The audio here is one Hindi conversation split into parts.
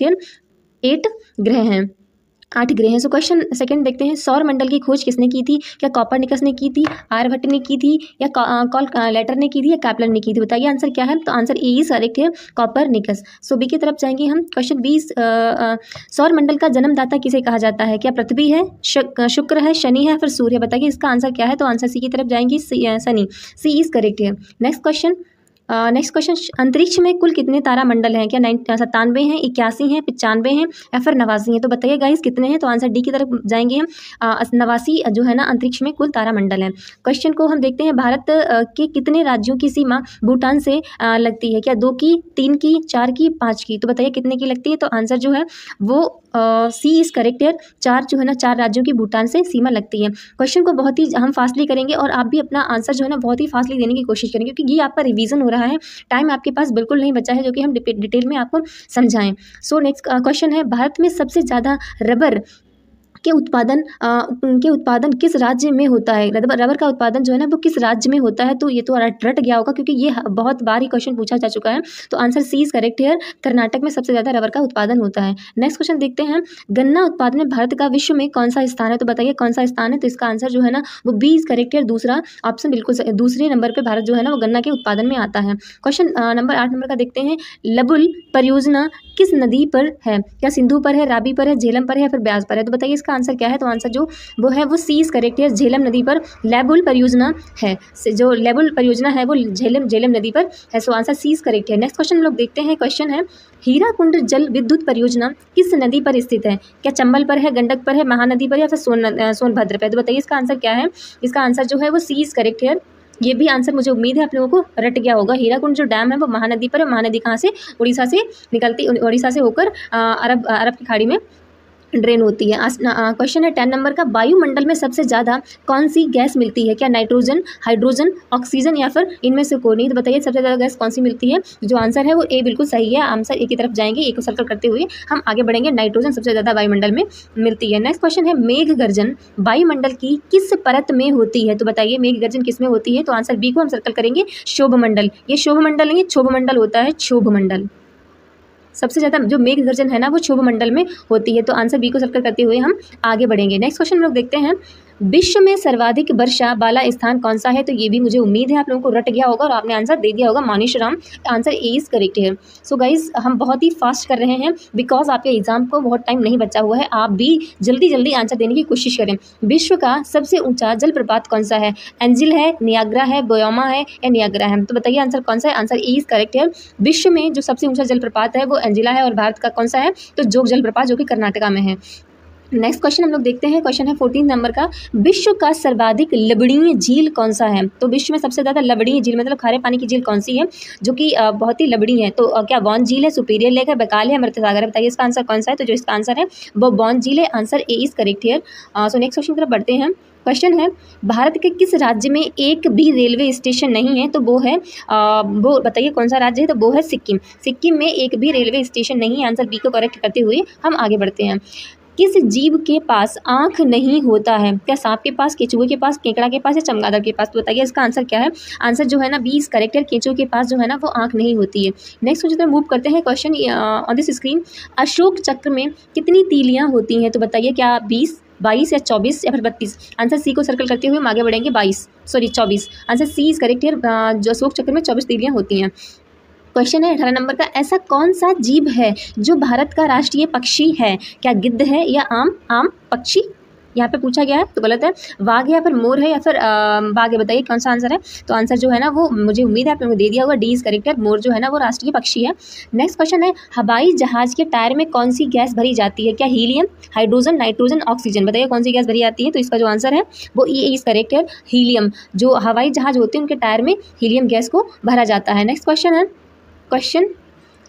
है? 8 ग्रह हैं, 8 ग्रह हैं। सो क्वेश्चन सेकंड देखते हैं, सौर मंडल की खोज किसने की थी? क्या कॉपरनिकस ने की थी, आर्यभट्ट ने की थी, या लेटर ने की थी, या कैप्लर ने की थी? बताइए आंसर क्या है? तो आंसर ए इज करेक्ट है, कॉपरनिकस। सो बी की तरफ जाएंगे हम। क्वेश्चन 20, सौर मंडल का जन्मदाता किसे कहा जाता है? क्या पृथ्वी है, शुक्र है, शनि है, फिर सूर्य? बताइए इसका आंसर क्या है? तो आंसर सी की तरफ जाएंगे, शनि। सी इज करेक्ट है। नेक्स्ट क्वेश्चन, अंतरिक्ष में कुल कितने तारा मंडल हैं? क्या 97 हैं, 81 हैं, 95 हैं, या फिर 89 हैं? तो बताइए गाइस कितने हैं? तो आंसर डी की तरफ जाएंगे हम। 89 जो है ना अंतरिक्ष में कुल तारा मंडल हैं। क्वेश्चन को हम देखते हैं, भारत के कितने राज्यों की सीमा भूटान से लगती है? क्या 2 की, 3 की, 4 की, 5 की? तो बताइए कितने की लगती है? तो आंसर जो है वो सी इज करेक्ट है, 4 जो है ना 4 राज्यों की भूटान से सीमा लगती है। क्वेश्चन को बहुत ही हम फास्टली करेंगे और आप भी अपना आंसर जो है ना बहुत ही फास्टली देने की कोशिश करेंगे, क्योंकि ये आपका रिवीजन हो रहा है, टाइम आपके पास बिल्कुल नहीं बचा है जो कि हम डिटेल में आपको समझाएं। सो नेक्स्ट क्वेश्चन है, भारत में सबसे ज़्यादा रबर के उत्पादन किस राज्य में होता है? रबर का उत्पादन जो है ना वो किस राज्य में होता है? तो ये तो रट गया होगा, क्योंकि ये बहुत बार ही क्वेश्चन पूछा जा चुका है। तो आंसर सी इज करेक्ट है, कर्नाटक में सबसे ज़्यादा रबर का उत्पादन होता है। नेक्स्ट क्वेश्चन देखते हैं, गन्ना उत्पादन में भारत का विश्व में कौन सा स्थान है? तो बताइए कौन सा स्थान है? तो इसका आंसर जो है ना वो बी इज करेक्ट है, दूसरा ऑप्शन बिल्कुल दूसरे नंबर पर भारत जो है ना वो गन्ना के उत्पादन में आता है। क्वेश्चन नंबर 8 नंबर का देखते हैं, लबुल परियोजना किस नदी पर है? क्या सिंधु पर है, रावी पर है, झेलम पर है, या फिर ब्यास पर है? तो बताइए इसका आंसर क्या है? तो आंसर जो वो है वो सी इज करेक्ट है, झेलम नदी पर लेबुल परियोजना है। जो लेबुल परियोजना है वो झेलम नदी पर है। So answer C is correct है। नेक्स्ट क्वेश्चन हम लोग देखते हैं, क्वेश्चन है, हीराकुंड जल विद्युत परियोजना किस नदी पर स्थित है? क्या चंबल पर है, गंडक पर है, महानदी पर, या फिर सोनभद्र पर? तो बताइए इसका आंसर क्या है? इसका आंसर जो है वो सी इज करेक्ट है। ये भी आंसर मुझे उम्मीद है आप लोगों को रट गया होगा। हीराकुंड जो डैम है वो महानदी पर है। महानदी कहाँ से? उड़ीसा से निकलती, उड़ीसा से होकर अरब की खाड़ी में ड्रेन होती है। क्वेश्चन है 10 नंबर का, वायुमंडल में सबसे ज़्यादा कौन सी गैस मिलती है? क्या नाइट्रोजन, हाइड्रोजन, ऑक्सीजन, या फिर इनमें से कोई नहीं? तो बताइए सबसे ज़्यादा गैस कौन सी मिलती है? जो आंसर है वो ए बिल्कुल सही है। आंसर ए की तरफ जाएंगे, ए को सर्कल करते हुए हम आगे बढ़ेंगे। नाइट्रोजन सबसे ज़्यादा वायुमंडल में मिलती है। नेक्स्ट क्वेश्चन है, मेघ गर्जन वायुमंडल की किस परत में होती है? तो बताइए मेघ गर्जन किस में होती है? तो आंसर बी को हम सर्कल करेंगे, शोभमंडल। ये शोभमंडल नहीं, क्षोभमंडल होता है, क्षोभमंडल। सबसे ज़्यादा जो मेघ गर्जन है ना वो क्षोभ मंडल में होती है। तो आंसर बी को सर्कल करते हुए हम आगे बढ़ेंगे। नेक्स्ट क्वेश्चन हम लोग देखते हैं, विश्व में सर्वाधिक वर्षा वाला स्थान कौन सा है? तो ये भी मुझे उम्मीद है आप लोगों को रट गया होगा और आपने आंसर दे दिया होगा, मानेसरम। आंसर ए इज करेक्ट है। सो गाइज हम बहुत ही फास्ट कर रहे हैं बिकॉज आपके एग्जाम को बहुत टाइम नहीं बचा हुआ है। आप भी जल्दी जल्दी आंसर देने की कोशिश करें। विश्व का सबसे ऊंचा जलप्रपात कौन सा है? एंजिल है, नियाग्रा है, बोयामा है, या नियाग्रा है? तो बताइए आंसर कौन सा है? आंसर ए इज करेक्ट है। विश्व में जो सबसे ऊंचा जलप्रपात है वो एंजिला है, और भारत का कौन सा है? तो जोग जलप्रपात जो कि कर्नाटका में है। नेक्स्ट क्वेश्चन हम लोग देखते हैं, क्वेश्चन है 14 नंबर का, विश्व का सर्वाधिक लवणीय झील कौन सा है? तो विश्व में सबसे ज़्यादा लवणीय झील मतलब खारे पानी की झील कौन सी है जो कि बहुत ही लवणीय है? तो क्या वॉन झील है, सुपीरियर लेक है, बकाल है, अमृत सागर है? बताइए इसका आंसर कौन सा है? तो जो इसका आंसर है वो वॉन झील है। Answer A is correct here. So next question की तरफ बढ़ते हैं। क्वेश्चन है, भारत के किस राज्य में एक भी रेलवे स्टेशन नहीं है? तो वो है वो बताइए कौन सा राज्य है? तो वो है सिक्किम। सिक्किम में एक भी रेलवे स्टेशन नहीं है। आंसर बी को करेक्ट करते हुए हम आगे बढ़ते हैं। किस जीव के पास आँख नहीं होता है? क्या सांप के पास, केचुए के पास, केकड़ा के पास, या चमगादड़ के पास? तो बताइए इसका आंसर क्या है? आंसर जो है ना बी इज करेक्ट है, केचुए के पास जो है ना वो आँख नहीं होती है। नेक्स्ट क्वेश्चन मूव करते हैं। Question on this screen, Ashok चक्र में कितनी तीलियाँ होती हैं? तो बताइए क्या 20, 22, या 24, या फिर 32? आंसर सी को सर्कल करते हुए हम आगे बढ़ेंगे। 24। आंसर सी इज करेक्ट है। जो अशोक चक्र में 24 तीलियाँ होती हैं। क्वेश्चन है 18 नंबर का, ऐसा कौन सा जीव है जो भारत का राष्ट्रीय पक्षी है? क्या गिद्ध है, या आम पक्षी? यहाँ पे पूछा गया है तो गलत है। वाघ है, या फिर मोर है, या फिर बाघ है? बताइए कौन सा आंसर है? तो आंसर जो है ना वो मुझे उम्मीद है आप लोगों को दे दिया होगा, डी इज करेक्ट है। मोर जो है ना वो राष्ट्रीय पक्षी है। नेक्स्ट क्वेश्चन है, हवाई जहाज के टायर में कौन सी गैस भरी जाती है? क्या हीलियम, हाइड्रोजन, नाइट्रोजन, ऑक्सीजन? बताइए कौन सी गैस भरी जाती है? तो इसका जो आंसर है वो ई इज करेक्ट है, हीलियम। जो हवाई जहाज होते हैं उनके टायर में हीलियम गैस को भरा जाता है। नेक्स्ट क्वेश्चन है, क्वेश्चन,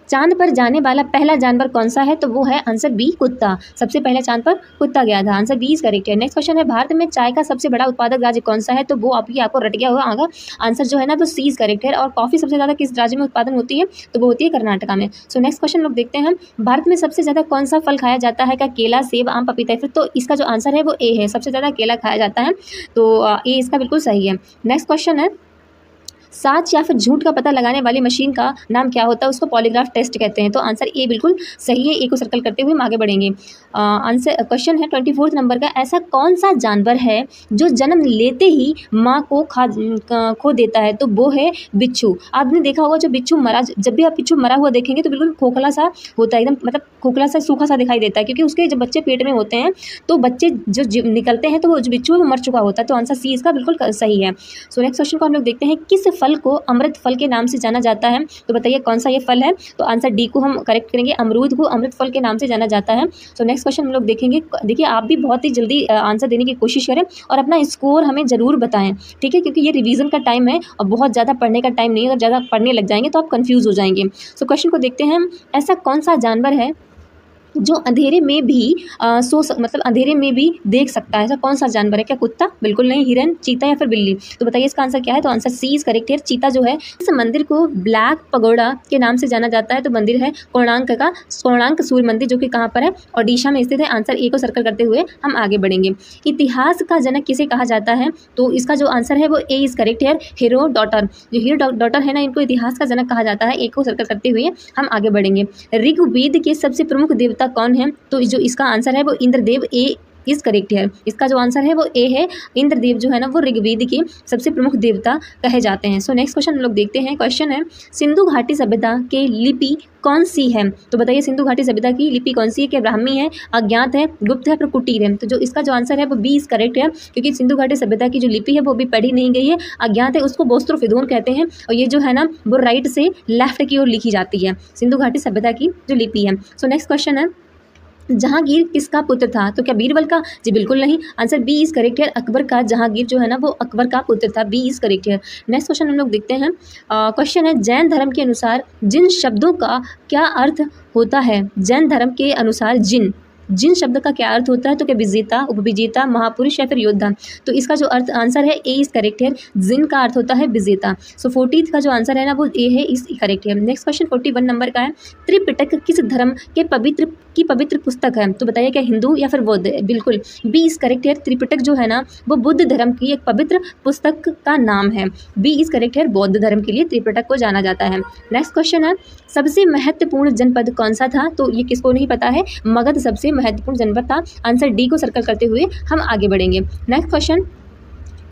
चांद पर जाने वाला पहला जानवर कौन सा है? तो वो है आंसर बी, कुत्ता। सबसे पहले चांद पर कुत्ता गया था। आंसर बी इज करेक्ट है। नेक्स्ट क्वेश्चन है, भारत में चाय का सबसे बड़ा उत्पादक राज्य कौन सा है? तो वो आपको रट गया होगा आगे। आंसर जो है ना तो सी इज करेक्ट है। और कॉफी सबसे ज़्यादा किस राज्य में उत्पादन होती है? तो वो होती है कर्नाटका में। सो नेक्स्ट क्वेश्चन लोग देखते हैं, भारत में सबसे ज़्यादा कौन सा फल खाया जाता है? क्या केला, सेब, आम, पपीता? फिर तो इसका जो आंसर है वो ए है, सबसे ज़्यादा केला खाया जाता है। तो ए इसका बिल्कुल सही है। नेक्स्ट क्वेश्चन है, सच या फिर झूठ का पता लगाने वाली मशीन का नाम क्या होता है? उसको पॉलीग्राफ टेस्ट कहते हैं। तो आंसर ए बिल्कुल सही है। ए को सर्कल करते हुए हम आगे बढ़ेंगे। आंसर क्वेश्चन है 24 नंबर का, ऐसा कौन सा जानवर है जो जन्म लेते ही माँ को खो देता है? तो वो है बिच्छू। आपने देखा होगा, जो बिच्छू मरा, जब भी आप बिच्छू मरा हुआ देखेंगे तो बिल्कुल खोखला सा होता है, एकदम मतलब खोखला सा सूखा सा दिखाई देता है, क्योंकि उसके जब बच्चे पेट में होते हैं तो बच्चे जो निकलते हैं तो वो जो बिच्छू है वो मर चुका होता है। तो आंसर सी इसका बिल्कुल सही है। सो नेक्स्ट क्वेश्चन को हम लोग देखते हैं, किस फल को अमृत फल के नाम से जाना जाता है? तो बताइए कौन सा ये फल है? तो आंसर डी को हम करेक्ट करेंगे, अमरूद को अमृत फल के नाम से जाना जाता है। सो नेक्स्ट क्वेश्चन हम लोग देखेंगे। देखिए आप भी बहुत ही जल्दी आंसर देने की कोशिश करें और अपना स्कोर हमें ज़रूर बताएं, ठीक है, क्योंकि ये रिवीजन का टाइम है और बहुत ज़्यादा पढ़ने का टाइम नहीं है। अगर ज़्यादा पढ़ने लग जाएंगे तो आप कंफ्यूज हो जाएंगे। सो क्वेश्चन को देखते हैं, ऐसा कौन सा जानवर है जो अंधेरे में भी मतलब अंधेरे में भी देख सकता है? ऐसा कौन सा जानवर है? क्या कुत्ता? बिल्कुल नहीं। हिरन, चीता या फिर बिल्ली? तो बताइए इसका आंसर क्या है? तो आंसर सी इज करेक्ट है। चीता जो है। इस मंदिर को ब्लैक पगोड़ा के नाम से जाना जाता है। तो मंदिर है कोणार्क सूर्य मंदिर, जो कि कहाँ पर है? ओडिशा में स्थित है। आंसर ए को सर्कल करते हुए हम आगे बढ़ेंगे। इतिहास का जनक किसे कहा जाता है? तो इसका जो आंसर है वो ए इज करेक्ट है। हेरोडोटस, जो हेरोडोटस है ना, इनको इतिहास का जनक कहा जाता है। ए को सर्कल करते हुए हम आगे बढ़ेंगे। ऋग्वेद के सबसे प्रमुख देवता कौन है? तो जो इसका आंसर है वो इंद्रदेव, ए इज करेक्ट है। इसका जो आंसर है वो ए है। इंद्रदेव जो है ना वो ऋग्वेद के सबसे प्रमुख देवता कहे जाते हैं। सो नेक्स्ट क्वेश्चन हम लोग देखते हैं। क्वेश्चन है, सिंधु घाटी सभ्यता के लिपि कौन सी है? तो बताइए सिंधु घाटी सभ्यता की लिपि कौन सी है? क्या ब्राह्मी है, अज्ञात है, गुप्त है, फिर कुटीर है? तो जो इसका जो आंसर है वो बी इज करेक्ट है, क्योंकि सिंधु घाटी सभ्यता की जो लिपि है वो भी पढ़ी नहीं गई है, अज्ञात है, उसको बोस्त्रोफिदोन कहते हैं। और ये जो है ना वो राइट से लेफ्ट की ओर लिखी जाती है, सिंधु घाटी सभ्यता की जो लिपि है। सो नेक्स्ट क्वेश्चन है, जहांगीर किसका पुत्र था? तो क्या बीरबल का? जी बिल्कुल नहीं। आंसर बी इज करेक्ट है, अकबर का। जहांगीर जो है ना वो अकबर का पुत्र था। बी इज करेक्ट है। नेक्स्ट क्वेश्चन हम लोग देखते हैं। क्वेश्चन है, जैन धर्म के अनुसार जिन शब्दों का क्या अर्थ होता है? जैन धर्म के अनुसार जिन शब्द का क्या अर्थ होता है? तो क्या विजेता, उपविजेता, महापुरुष या फिर योद्धा? तो इसका जो अर्थ आंसर है ए इज करेक्ट है। जिन का अर्थ होता है विजेता। सो 40th का जो आंसर है ना वो ए है, इस करेक्ट है। नेक्स्ट क्वेश्चन 41 नंबर का है, त्रिपिटक किस धर्म के पवित्र पुस्तक है? तो बताइए क्या हिंदू या फिर बौद्ध? बिल्कुल बी इज करेक्ट है। त्रिपिटक जो है ना वो बुद्ध धर्म की एक पवित्र पुस्तक का नाम है। बी इज करेक्ट है। बौद्ध धर्म के लिए त्रिपिटक को जाना जाता है। नेक्स्ट क्वेश्चन है, सबसे महत्वपूर्ण जनपद कौन सा था? तो ये किसको नहीं पता है, मगध सबसे महत्वपूर्ण जनपद था। आंसर डी को सर्कल करते हुए हम आगे बढ़ेंगे। नेक्स्ट क्वेश्चन,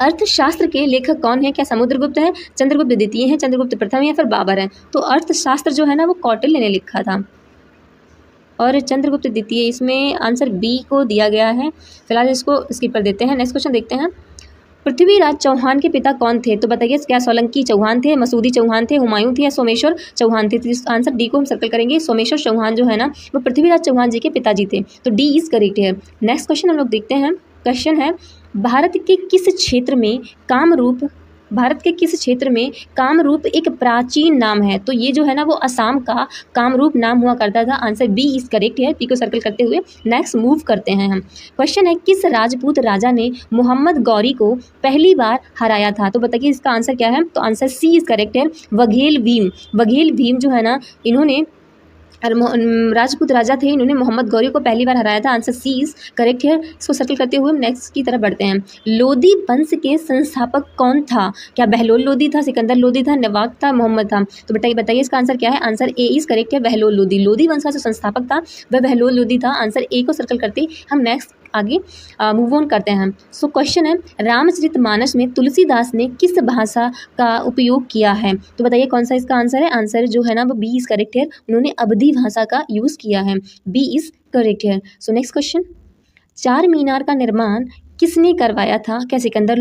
अर्थशास्त्र के लेखक कौन है? क्या समुद्रगुप्त है, चंद्रगुप्त द्वितीय है, चंद्रगुप्त प्रथम या फिर बाबर है? तो अर्थशास्त्र जो है ना वो कौटिल्य ने लिखा था और चंद्रगुप्त द्वितीय, इसमें आंसर बी को दिया गया है। फिलहाल इसको स्किप कर देते हैं। नेक्स्ट क्वेश्चन देखते हैं, पृथ्वीराज चौहान के पिता कौन थे? तो बताइए क्या सोलंकी चौहान थे, मसूदी चौहान थे, हुमायूं थे या सोमेश्वर चौहान थे? तो इस आंसर डी को हम सर्कल करेंगे। सोमेश्वर चौहान जो है ना वो पृथ्वीराज चौहान जी के पिताजी थे। तो डी इज करेक्ट है। नेक्स्ट क्वेश्चन हम लोग देखते हैं। क्वेश्चन है, भारत के किस क्षेत्र में कामरूप एक प्राचीन नाम है? तो ये जो है ना वो असम का कामरूप नाम हुआ करता था। आंसर बी इज करेक्ट है। पी को सर्कल करते हुए नेक्स्ट मूव करते हैं हम। क्वेश्चन है, किस राजपूत राजा ने मोहम्मद गौरी को पहली बार हराया था? तो बताइए इसका आंसर क्या है? तो आंसर सी इज करेक्ट है। वघेल भीम जो है ना इन्होंने राजपूत राजा थे, इन्होंने मोहम्मद गौरी को पहली बार हराया था। आंसर सी इज करेक्ट है। इसको सर्कल करते हुए हम नेक्स्ट की तरफ बढ़ते हैं। लोदी वंश के संस्थापक कौन था? क्या बहलोल लोदी था, सिकंदर लोदी था, नवाब था, मोहम्मद था? तो बताइए इसका आंसर क्या है? आंसर ए इज करेक्ट है, बहलोल लोदी। लोदी वंश का जो संस्थापक था वह बहलोल लोदी था। आंसर ए को सर्कल करते हम नेक्स्ट आगे मूव ऑन करते हैं। सो क्वेश्चन है, रामचरितमानस में तुलसीदास ने किस भाषा का उपयोग किया है? तो बताइए कौन सा इसका आंसर है? आंसर जो है ना वो बी इज करेक्ट है, उन्होंने अवधी भाषा का यूज़ किया है। बी इज करेक्ट है। सो नेक्स्ट क्वेश्चन, चार मीनार का निर्माण किसने करवाया था? क्या सिकंदर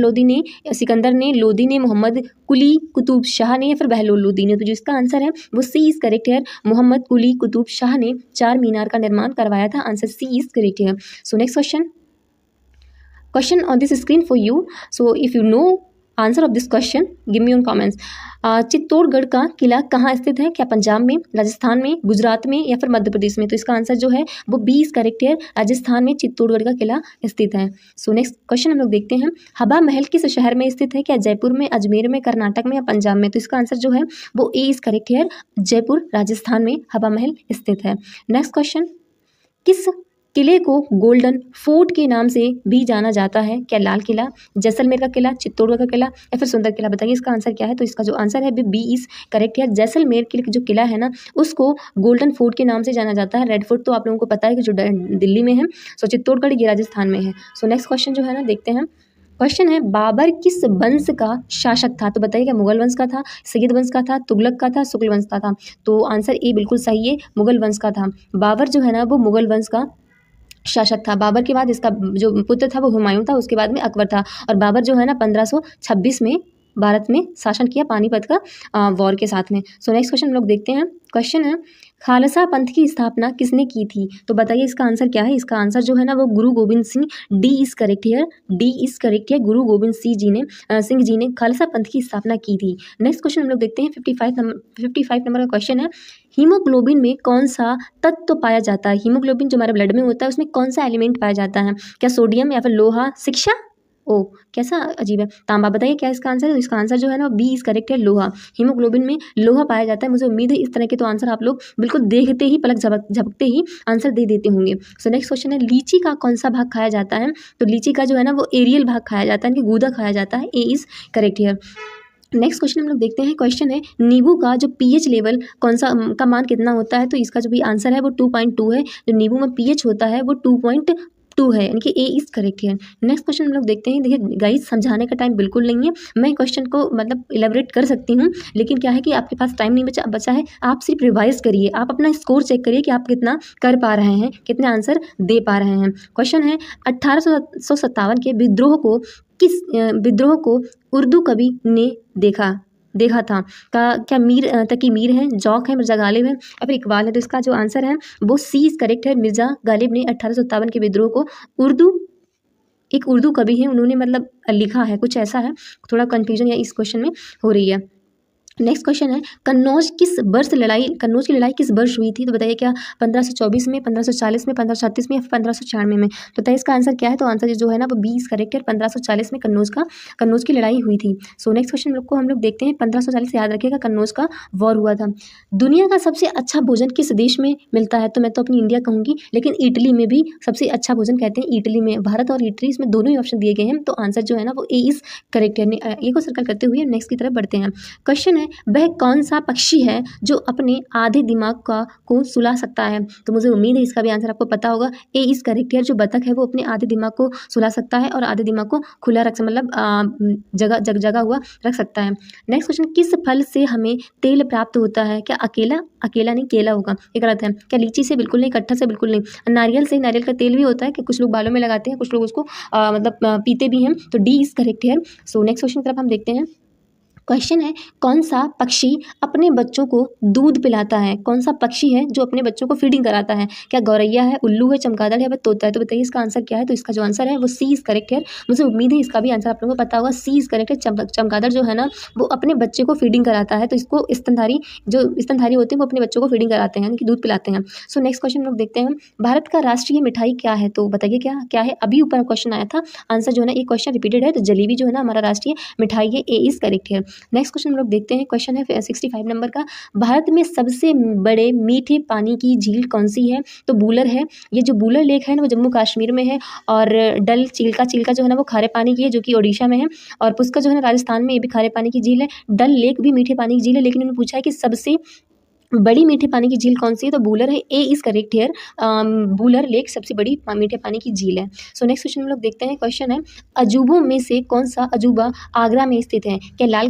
ने, लोदी ने, मोहम्मद कुली कुतुब शाह ने या फिर बहलोल लोदी ने? तो जो इसका आंसर है वो सी इज करेक्ट है। मोहम्मद कुली कुतुब शाह ने चार मीनार का निर्माण करवाया था। आंसर सी इज करेक्ट है। सो next question on this screen for you. So if you know answer of this question give me on comments. Chittorgarh का किला कहाँ स्थित है? क्या पंजाब में, राजस्थान में, गुजरात में या फिर मध्य प्रदेश में? तो इसका आंसर जो है वो बी इज करेक्ट है। राजस्थान में चित्तौड़गढ़ का किला स्थित है। सो नेक्स्ट क्वेश्चन हम लोग देखते हैं, हवा महल किस शहर में स्थित है? क्या जयपुर में, अजमेर में, कर्नाटक में या पंजाब में? तो इसका आंसर जो है वो ए इज करेक्ट है। जयपुर राजस्थान में हवा महल स्थित है। नेक्स्ट क्वेश्चन, किस किले को गोल्डन फोर्ट के नाम से भी जाना जाता है? क्या लाल किला, जैसलमेर का किला, चित्तौड़गढ़ का किला या फिर सुंदर किला? बताइए इसका आंसर क्या है। तो इसका जो आंसर है बी इज करेक्ट है। जैसलमेर के जो किला है ना उसको गोल्डन फोर्ट के नाम से जाना जाता है। रेड फोर्ट तो आप लोगों को पता है कि जो दिल्ली में है। सो चित्तौड़गढ़ ये राजस्थान में है। सो नेक्स्ट क्वेश्चन जो है ना देखते हैं। क्वेश्चन है बाबर किस वंश का शासक था? तो बताइएगा मुगल वंश का था, सैयद वंश का था, तुगलक का था, शुक्ल वंश का था? तो आंसर ए बिल्कुल सही है, मुगल वंश का था। बाबर जो है ना वो मुगल वंश का शासक था। बाबर के बाद इसका जो पुत्र था वो हुमायूं था, उसके बाद में अकबर था। और बाबर जो है ना 1526 में भारत में शासन किया पानीपत का वॉर के साथ में। सो नेक्स्ट क्वेश्चन हम लोग देखते हैं। क्वेश्चन है खालसा पंथ की स्थापना किसने की थी? तो बताइए इसका आंसर क्या है। इसका आंसर जो है ना वो गुरु Govind Singh, D is correct here, D is correct है। गुरु गोविंद सिंह जी ने खालसा पंथ की स्थापना की थी। नेक्स्ट क्वेश्चन हम लोग देखते हैं। 55 नंबर का क्वेश्चन है हीमोग्लोबिन में कौन सा तत्व पाया जाता है? हीमोग्लोबिन जो हमारे ब्लड में होता है उसमें कौन सा एलिमेंट पाया जाता है? क्या सोडियम या फिर लोहा, शिक्षा? ओ कैसा अजीब है, तांबा। बताइए क्या इसका आंसर है। तो इसका आंसर जो है ना बी इज करेक्ट है, लोहा। हीमोग्लोबिन में लोहा पाया जाता है। मुझे उम्मीद है इस तरह के तो आंसर आप लोग बिल्कुल देखते ही पलक झपकते ही आंसर दे देते होंगे। सो नेक्स्ट क्वेश्चन है लीची का कौन सा भाग खाया जाता है? तो लीची का जो है ना वो एरियल भाग खाया जाता है, यानी कि गूदा खाया जाता है। A is correct here. Next question हम लोग देखते हैं। क्वेश्चन है नींबू का जो पीएच लेवल कौन सा का मान कितना होता है? तो इसका जो भी आंसर है वो 2.2 है। जो नींबू में पीएच होता है वो 2.2 है, यानी कि ए इज करेक्ट है। नेक्स्ट क्वेश्चन हम लोग देखते हैं। देखिए गाइस समझाने का टाइम बिल्कुल नहीं है, मैं क्वेश्चन को मतलब इलेबोरेट कर सकती हूँ, लेकिन क्या है कि आपके पास टाइम नहीं बचा है। आप सिर्फ रिवाइज करिए, आप अपना स्कोर चेक करिए कि आप कितना कर पा रहे हैं, कितने आंसर दे पा रहे हैं। क्वेश्चन है 1857 के विद्रोह को उर्दू कवि ने देखा था? क्या मीर तकी मीर है, जौक है, मिर्जा गालिब है या फिर इकबाल है? तो इसका जो आंसर है वो सी इज करेक्ट है। मिर्जा गालिब ने 1857 के विद्रोह को एक उर्दू कवि है उन्होंने मतलब लिखा है, कुछ ऐसा है। थोड़ा कंफ्यूजन या इस क्वेश्चन में हो रही है। नेक्स्ट क्वेश्चन है कन्नौज की लड़ाई किस वर्ष हुई थी? तो बताइए क्या 1524 में, 1540 में, 1536 में या 1596 में? तो बताइए इसका आंसर क्या है। तो आंसर जो है ना वो 20 करेक्ट है। 1540 में कन्नौज की लड़ाई हुई थी। सो नेक्स्ट क्वेश्चन को हम लोग देखते हैं। 1540 याद रखिएगा, कन्नौज का वॉर हुआ था। दुनिया का सबसे अच्छा भोजन किस देश में मिलता है? तो मैं तो अपनी इंडिया कहूँगी, लेकिन इटली में भी सबसे अच्छा भोजन कहते हैं इटली में। भारत और इटली इसमें दोनों ही ऑप्शन दिए गए हैं। तो आंसर जो है ना वो ए इज करेक्ट है। ए को सर्कल करते हुए नेक्स्ट की तरफ बढ़ते हैं। क्वेश्चन है वह कौन सा पक्षी है जो अपने आधे दिमाग को सुला सकता है? तो मुझे उम्मीद है इसका भी आंसर आपको पता होगा। ए इज करेक्ट है। जो बतख है वो अपने आधे दिमाग को सुला सकता है और आधे दिमाग को खुला रख मतलब जगह हुआ रख सकता है। नेक्स्ट क्वेश्चन किस फल से हमें तेल प्राप्त होता है? क्या अकेला नहीं, केला होगा, ये गलत है। क्या लीची से? बिल्कुल नहीं। कटहल से? बिल्कुल नहीं। नारियल से, नारियल का तेल भी होता है कि कुछ लोग बालों में लगाते हैं, कुछ लोग उसको मतलब पीते भी हैं। तो डी इज करेक्ट है। सो नेक्स्ट क्वेश्चन की तरफ हम देखते हैं। क्वेश्चन है कौन सा पक्षी अपने बच्चों को दूध पिलाता है? कौन सा पक्षी है जो अपने बच्चों को फीडिंग कराता है? क्या गौरैया है, उल्लू है, चमगादड़ है या तोता है? तो बताइए इसका आंसर क्या है। तो इसका जो आंसर है वो सी इज करेक्ट है। मुझे उम्मीद है इसका भी आंसर आप लोगों को पता होगा। सी इज करेक्ट है। चमगादड़ जो है ना वो अपने बच्चे को फीडिंग कराता है। तो इसको स्तनधारी होते हैं वो अपने बच्चों को फीडिंग कराते हैं, यानी कि दूध पिलाते हैं। सो नेक्स्ट क्वेश्चन लोग देखते हैं। भारत का राष्ट्रीय मिठाई क्या है? तो बताइए क्या है। अभी ऊपर क्वेश्चन आया था, आंसर जो है ना एक क्वेश्चन रिपीटेड है। तो जलेबी जो है ना हमारा राष्ट्रीय मिठाई है। ए इज करेक्ट है। नेक्स्ट क्वेश्चन लोग देखते हैं। क्वेश्चन है 65 नंबर का। भारत में सबसे बड़े मीठे पानी की झील कौन सी है? तो बूलर है। ये जो बूलर लेक है ना वो जम्मू कश्मीर में है। और डल चिल्का जो है ना वो खारे पानी की है जो कि ओडिशा में है। और पुष्कर जो है ना राजस्थान में, ये भी खारे पानी की झील है। डल लेक भी मीठे पानी की झील है, लेकिन उन्होंने पूछा है कि सबसे बड़ी मीठे पानी की झील कौन सी है? तो बूलर है। A is correct here. Wular lake सबसे बड़ी मीठे पानी की झील है। सो नेक्स्ट क्वेश्चन हम लोग देखते हैं। क्वेश्चन है अजूबों में से कौन सा अजूबा आगरा में स्थित है? क्या लाल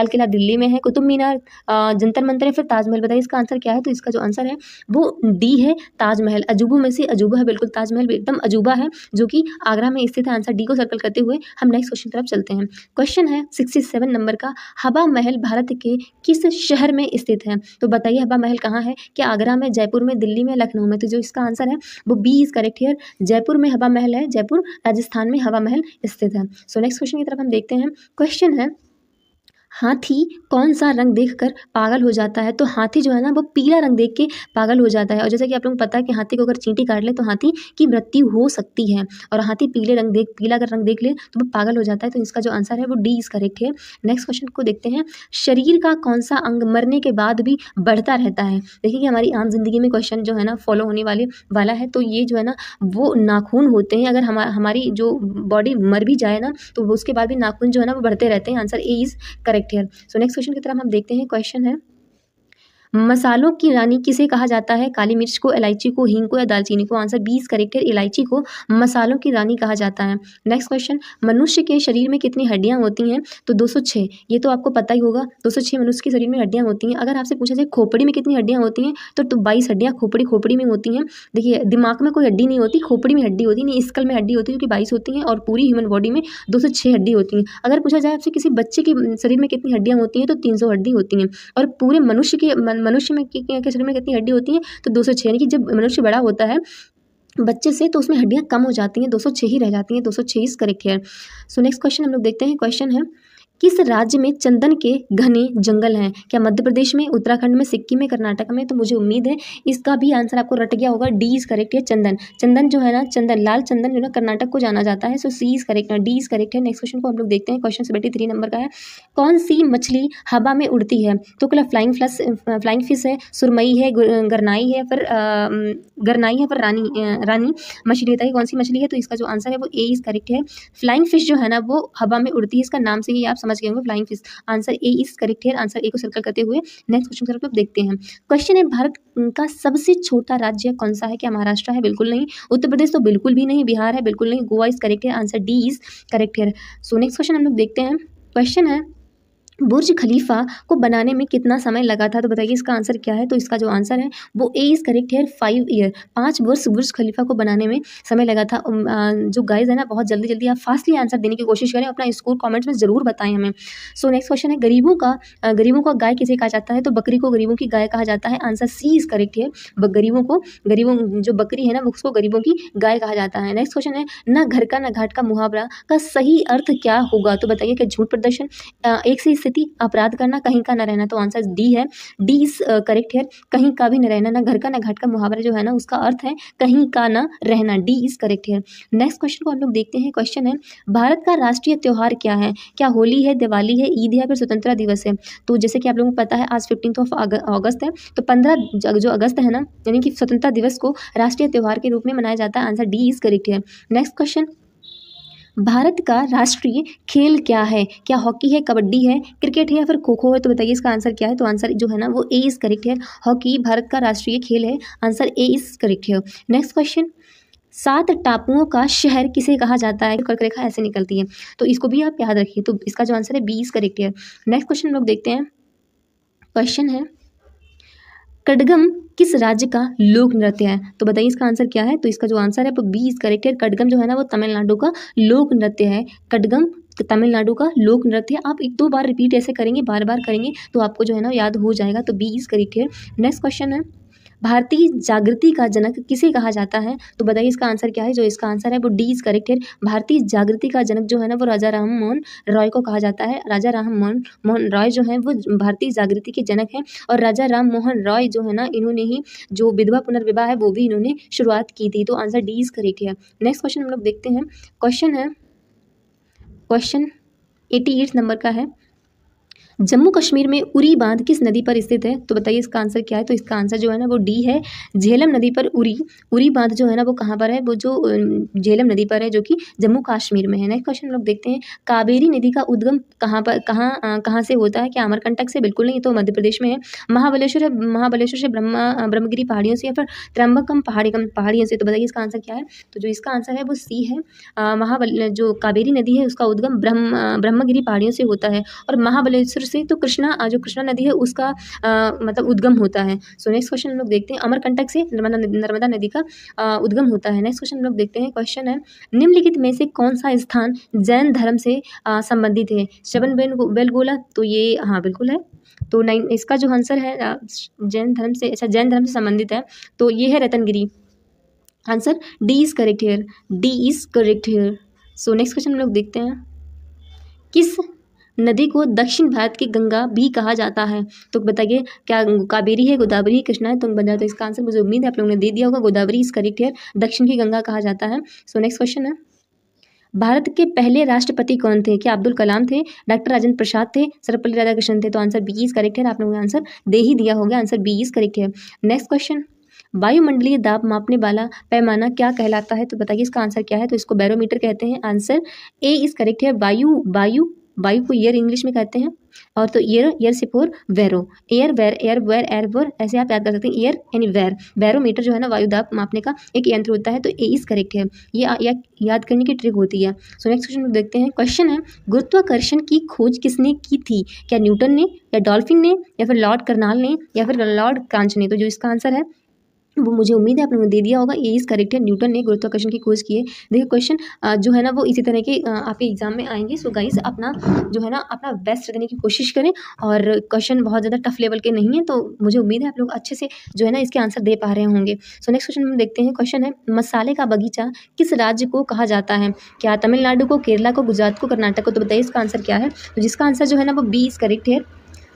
किला दिल्ली में है, कुतुब मीनार, जंतर मंतर या फिर ताजमहल? बताइए इसका आंसर क्या है। तो इसका जो आंसर है वो डी है, ताजमहल। अजूबों में से अजूबा है, बिल्कुल ताजमहल भी एकदम अजूबा है जो कि आगरा में स्थित है। आंसर डी को सर्कल करते हुए हम नेक्स्ट क्वेश्चन की तरफ चलते हैं। क्वेश्चन है 67 नंबर का। हवा महल भारत के किस शहर में स्थित है? तो बताइए हवा महल कहाँ है? क्या आगरा में, जयपुर में, दिल्ली में, लखनऊ में? तो जो इसका आंसर है वो B is correct here. Jaipur में हवा महल है, जयपुर राजस्थान में हवा महल स्थित है। सो नेक्स्ट क्वेश्चन की तरफ हम देखते हैं। क्वेश्चन है हाथी कौन सा रंग देखकर पागल हो जाता है? तो हाथी जो है ना वो पीला रंग देख के पागल हो जाता है। और जैसा कि आप लोगों को पता है कि हाथी को अगर चींटी काट ले तो हाथी की मृत्यु हो सकती है। और हाथी पीला अगर रंग देख ले तो वो पागल हो जाता है। तो इसका जो आंसर है वो डी इज करेक्ट है। नेक्स्ट क्वेश्चन को देखते हैं। शरीर का कौन सा अंग मरने के बाद भी बढ़ता रहता है? देखिए कि हमारी आम जिंदगी में क्वेश्चन जो है ना फॉलो होने वाला है। तो ये जो है ना वो नाखून होते हैं। अगर हमारी जो बॉडी मर भी जाए ना तो उसके बाद भी नाखून जो है ना वो बढ़ते रहते हैं। आंसर ए इज करेक्ट है। सो नेक्स्ट क्वेश्चन की तरफ हम देखते हैं। क्वेश्चन है, मसालों की रानी किसे कहा जाता है? काली मिर्च को, इलायची को, हींग को या दालचीनी को? आंसर बी इज करेक्ट है। इलायची को मसालों की रानी कहा जाता है। नेक्स्ट क्वेश्चन, मनुष्य के शरीर में कितनी हड्डियां होती हैं? तो 206। ये तो आपको पता ही होगा। 206 मनुष्य के शरीर में हड्डियां होती हैं। अगर आपसे पूछा जाए खोपड़ी में कितनी हड्डियां होती हैं तो 22 हड्डियां खोपड़ी में होती हैं। देखिए दिमाग में कोई हड्डी नहीं होती, खोपड़ी में हड्डी होती नहीं, स्कल में हड्डी होती है जो कि 22 होती हैं। और पूरी ह्यूमन बॉडी में 206 हड्डी होती हैं। अगर पूछा जाए आपसे किसी बच्चे के शरीर में कितनी हड्डियां होती हैं तो 300 हड्डी होती हैं। और पूरे मनुष्य में के शरीर में कितनी हड्डी होती है तो 206। यानी कि जब मनुष्य बड़ा होता है बच्चे से तो उसमें हड्डियां कम हो जाती हैं, 206 ही रह जाती हैं। 206 इज करेक्ट है। सो नेक्स्ट क्वेश्चन हम लोग देखते हैं। क्वेश्चन है, किस राज्य में चंदन के घने जंगल हैं? क्या मध्य प्रदेश में, उत्तराखंड में, सिक्किम में, कर्नाटक में? तो मुझे उम्मीद है इसका भी आंसर आपको रट गया होगा। डी इज करेक्ट है। चंदन जो है ना, लाल चंदन जो है ना कर्नाटक को जाना जाता है। सो सी इज करेक्ट है, डी इज करेक्ट है। नेक्स्ट क्वेश्चन को हम लोग देखते हैं। क्वेश्चन 73 नंबर का है। कौन सी मछली हवा में उड़ती है? तो क्या फ्लाइंग फिश है, सुरमई है, गरनाई है, फिर रानी मछली है। कौन सी मछली है? तो इसका जो आंसर है वो ए इज करेक्ट है। फ्लाइंग फिश जो है ना वो हवा में उड़ती है। इसका नाम से ही आप समझ गए होंगे, flying fish. Answer A is correct है। आंसर ए को सर्कल करते हुए नेक्स्ट क्वेश्चन की तरफ देखते हैं। क्वेश्चन है, भारत का सबसे छोटा राज्य कौन सा है? क्या महाराष्ट्र है? बिल्कुल नहीं। उत्तर प्रदेश तो बिल्कुल भी नहीं। बिहार है? बिल्कुल नहीं। गोवा इज करेक्ट है। आंसर डी इज करेक्ट है। सो नेक्स्ट क्वेश्चन हम लोग देखते हैं। क्वेश्चन है, बुर्ज खलीफा को बनाने में कितना समय लगा था? तो बताइए इसका आंसर क्या है? तो इसका जो आंसर है वो ए इज करेक्ट है। 5 ईयर, 5 वर्ष बुर्ज खलीफा को बनाने में समय लगा था। जो गाइज है ना बहुत जल्दी आप फास्टली आंसर देने की कोशिश करें। अपना स्कोर कमेंट्स में जरूर बताएं हमें। सो नेक्स्ट क्वेश्चन है, गरीबों का गाय किसे कहा जाता है? तो बकरी को गरीबों की गाय कहा जाता है। आंसर सी इज करेक्ट है। गरीबों जो बकरी है ना उसको गरीबों की गाय कहा जाता है। नेक्स्ट क्वेश्चन है, ना घर का ना घाट का मुहावरा का सही अर्थ क्या होगा? तो बताइए कि झूठ प्रदर्शन, एक से स्थिति, अपराध करना, कहीं का न रहना। तो आंसर डी है। डी इज करेक्ट है। कहीं का भी न रहना, ना घर का ना घाट का मुहावरा जो है ना उसका अर्थ है कहीं का न रहना। डी इज करेक्ट है। नेक्स्ट क्वेश्चन को हम लोग देखते हैं। क्वेश्चन है, भारत का राष्ट्रीय त्योहार क्या है? क्या होली है, दिवाली है, ईद है, फिर स्वतंत्रता दिवस है? तो जैसे कि आप लोगों को पता है आज 15 अगस्त है। तो 15 जो अगस्त है ना यानी कि स्वतंत्रता दिवस को राष्ट्रीय त्योहार के रूप में मनाया जाता है। आंसर डी इज करेक्ट है। नेक्स्ट क्वेश्चन, भारत का राष्ट्रीय खेल क्या है? क्या हॉकी है, कबड्डी है, क्रिकेट है या फिर खो खो है? तो बताइए इसका आंसर क्या है? तो आंसर जो है ना वो ए इज करेक्ट है। हॉकी भारत का राष्ट्रीय खेल है। आंसर ए इज करेक्ट है। नेक्स्ट क्वेश्चन, 7 टापुओं का शहर किसे कहा जाता है? कर्क रेखा ऐसे निकलती है तो इसको भी आप याद रखिए। तो इसका जो आंसर है बी इज करेक्ट है। नेक्स्ट क्वेश्चन हम लोग देखते हैं। क्वेश्चन है, कड़गम किस राज्य का लोक नृत्य है? तो बताइए इसका आंसर क्या है? तो इसका जो आंसर है वो बी इज करेक्ट है। कड़गम जो है ना वो तमिलनाडु का लोक नृत्य है। कड़गम तमिलनाडु का लोक नृत्य है। आप 1-2 बार रिपीट ऐसे करेंगे, बार बार करेंगे तो आपको जो है ना याद हो जाएगा। तो बी इज करेक्ट है। नेक्स्ट क्वेश्चन है, भारतीय जागृति का जनक किसे कहा जाता है? तो बताइए इसका आंसर क्या है? जो इसका आंसर है वो डी इज करेक्ट है। भारतीय जागृति का जनक जो है ना वो राजा राम मोहन रॉय को कहा जाता है। राजा राम मोहन रॉय जो है वो भारतीय जागृति के जनक हैं। और राजा राम मोहन रॉय जो है ना इन्होंने ही जो विधवा पुनर्विवाह है वो भी इन्होंने शुरुआत की थी। तो आंसर डी इज करेक्ट है। नेक्स्ट क्वेश्चन हम लोग देखते हैं। क्वेश्चन है, क्वेश्चन 88 नंबर का है। जम्मू कश्मीर में उरी बांध किस नदी पर स्थित है? तो बताइए इसका आंसर क्या है? तो इसका आंसर जो है ना वो डी है। झेलम नदी पर उरी बांध जो है ना वो कहाँ पर है? वो जो झेलम नदी पर है जो कि जम्मू कश्मीर में है। नेक्स्ट क्वेश्चन हम लोग देखते हैं। कावेरी नदी का उद्गम कहाँ से होता है? क्या अमरकंटक से? बिल्कुल नहीं, तो मध्य प्रदेश में है। महाबलेश्वर से ब्रह्मगिरी पहाड़ियों से या फिर त्र्यंबकम पहाड़ियों से? तो बताइए इसका आंसर क्या है? तो जो इसका आंसर है वो सी है। जो कावेरी नदी है उसका उद्गम ब्रह्मगिरी पहाड़ियों से होता है। और महाबलेश्वर से तो जो कृष्णा नदी है उसका मतलब उद्गम होता है। सो नेक्स्ट क्वेश्चन हम लोग देखते हैं। अमरकंटक से नर्मदा नदी का उद्गम होता है। नेक्स्ट क्वेश्चन हम लोग देखते हैं। क्वेश्चन है, निम्नलिखित में से कौन सा स्थान जैन धर्म से संबंधित है? श्रवण बेलगोला? तो ये हाँ बिल्कुल है। तो इसका जो आंसर है जैन धर्म से संबंधित है तो ये है Ratnagiri. Answer D is correct here. D is correct here. So next question हम लोग देखते हैं। किस नदी को दक्षिण भारत की गंगा भी कहा जाता है? तो बताइए क्या कावेरी है, गोदावरी है, कृष्णा है, तुंगभद्रा है? तो इसका आंसर मुझे उम्मीद है आप लोगों ने दे दिया होगा, गोदावरी इज करेक्ट है, दक्षिण की गंगा कहा जाता है। सो नेक्स्ट क्वेश्चन है, भारत के पहले राष्ट्रपति कौन थे? क्या अब्दुल कलाम थे, डॉक्टर राजेंद्र प्रसाद थे, सर्वपल्ली राधाकृष्णन थे? तो आंसर बी इज करेक्ट है, आप लोगों ने आंसर दे ही दिया होगा, आंसर बी इज करेक्ट है। नेक्स्ट क्वेश्चन, वायुमंडलीय दाब मापने वाला पैमाना क्या कहलाता है? तो बताइए इसका आंसर क्या है? तो इसको बैरोमीटर कहते हैं, आंसर ए इज करेक्ट है। वायु को ईयर इंग्लिश में कहते हैं, और तो ईयर से फोर वेरो, एयर वेर एर वर, ऐसे आप याद कर सकते हैं, ईयर यानी वेर। बैरोमीटर जो है ना वायु दाब मापने का एक यंत्र होता है, तो ए इज करेक्ट है, ये याद करने की ट्रिक होती है। सो नेक्स्ट क्वेश्चन देखते हैं, क्वेश्चन है गुरुत्वाकर्षण की खोज किसने की थी? क्या न्यूटन ने, या डॉल्फिन ने, या फिर लॉर्ड कर्नाल ने, या फिर लॉर्ड क्रांच ने? तो जो इसका आंसर है वो मुझे उम्मीद है आप लोगों ने दे दिया होगा, ये इज करेक्ट है, न्यूटन ने गुरुत्वाकर्षण की खोज की है। देखिए क्वेश्चन जो है ना वो इसी तरह के आपके एग्जाम में आएंगे। सो गाइस अपना जो है ना अपना बेस्ट देने की कोशिश करें, और क्वेश्चन बहुत ज़्यादा टफ लेवल के नहीं है, तो मुझे उम्मीद है आप लोग अच्छे से जो है ना इसके आंसर दे पा रहे होंगे। सो नेक्स्ट क्वेश्चन हम देखते हैं, क्वेश्चन है मसाले का बगीचा किस राज्य को कहा जाता है? क्या तमिलनाडु को, केरला को, गुजरात को, कर्नाटक को? तो बताइए इसका आंसर क्या है? तो जिसका आंसर जो है ना वो बी इज करेक्ट है,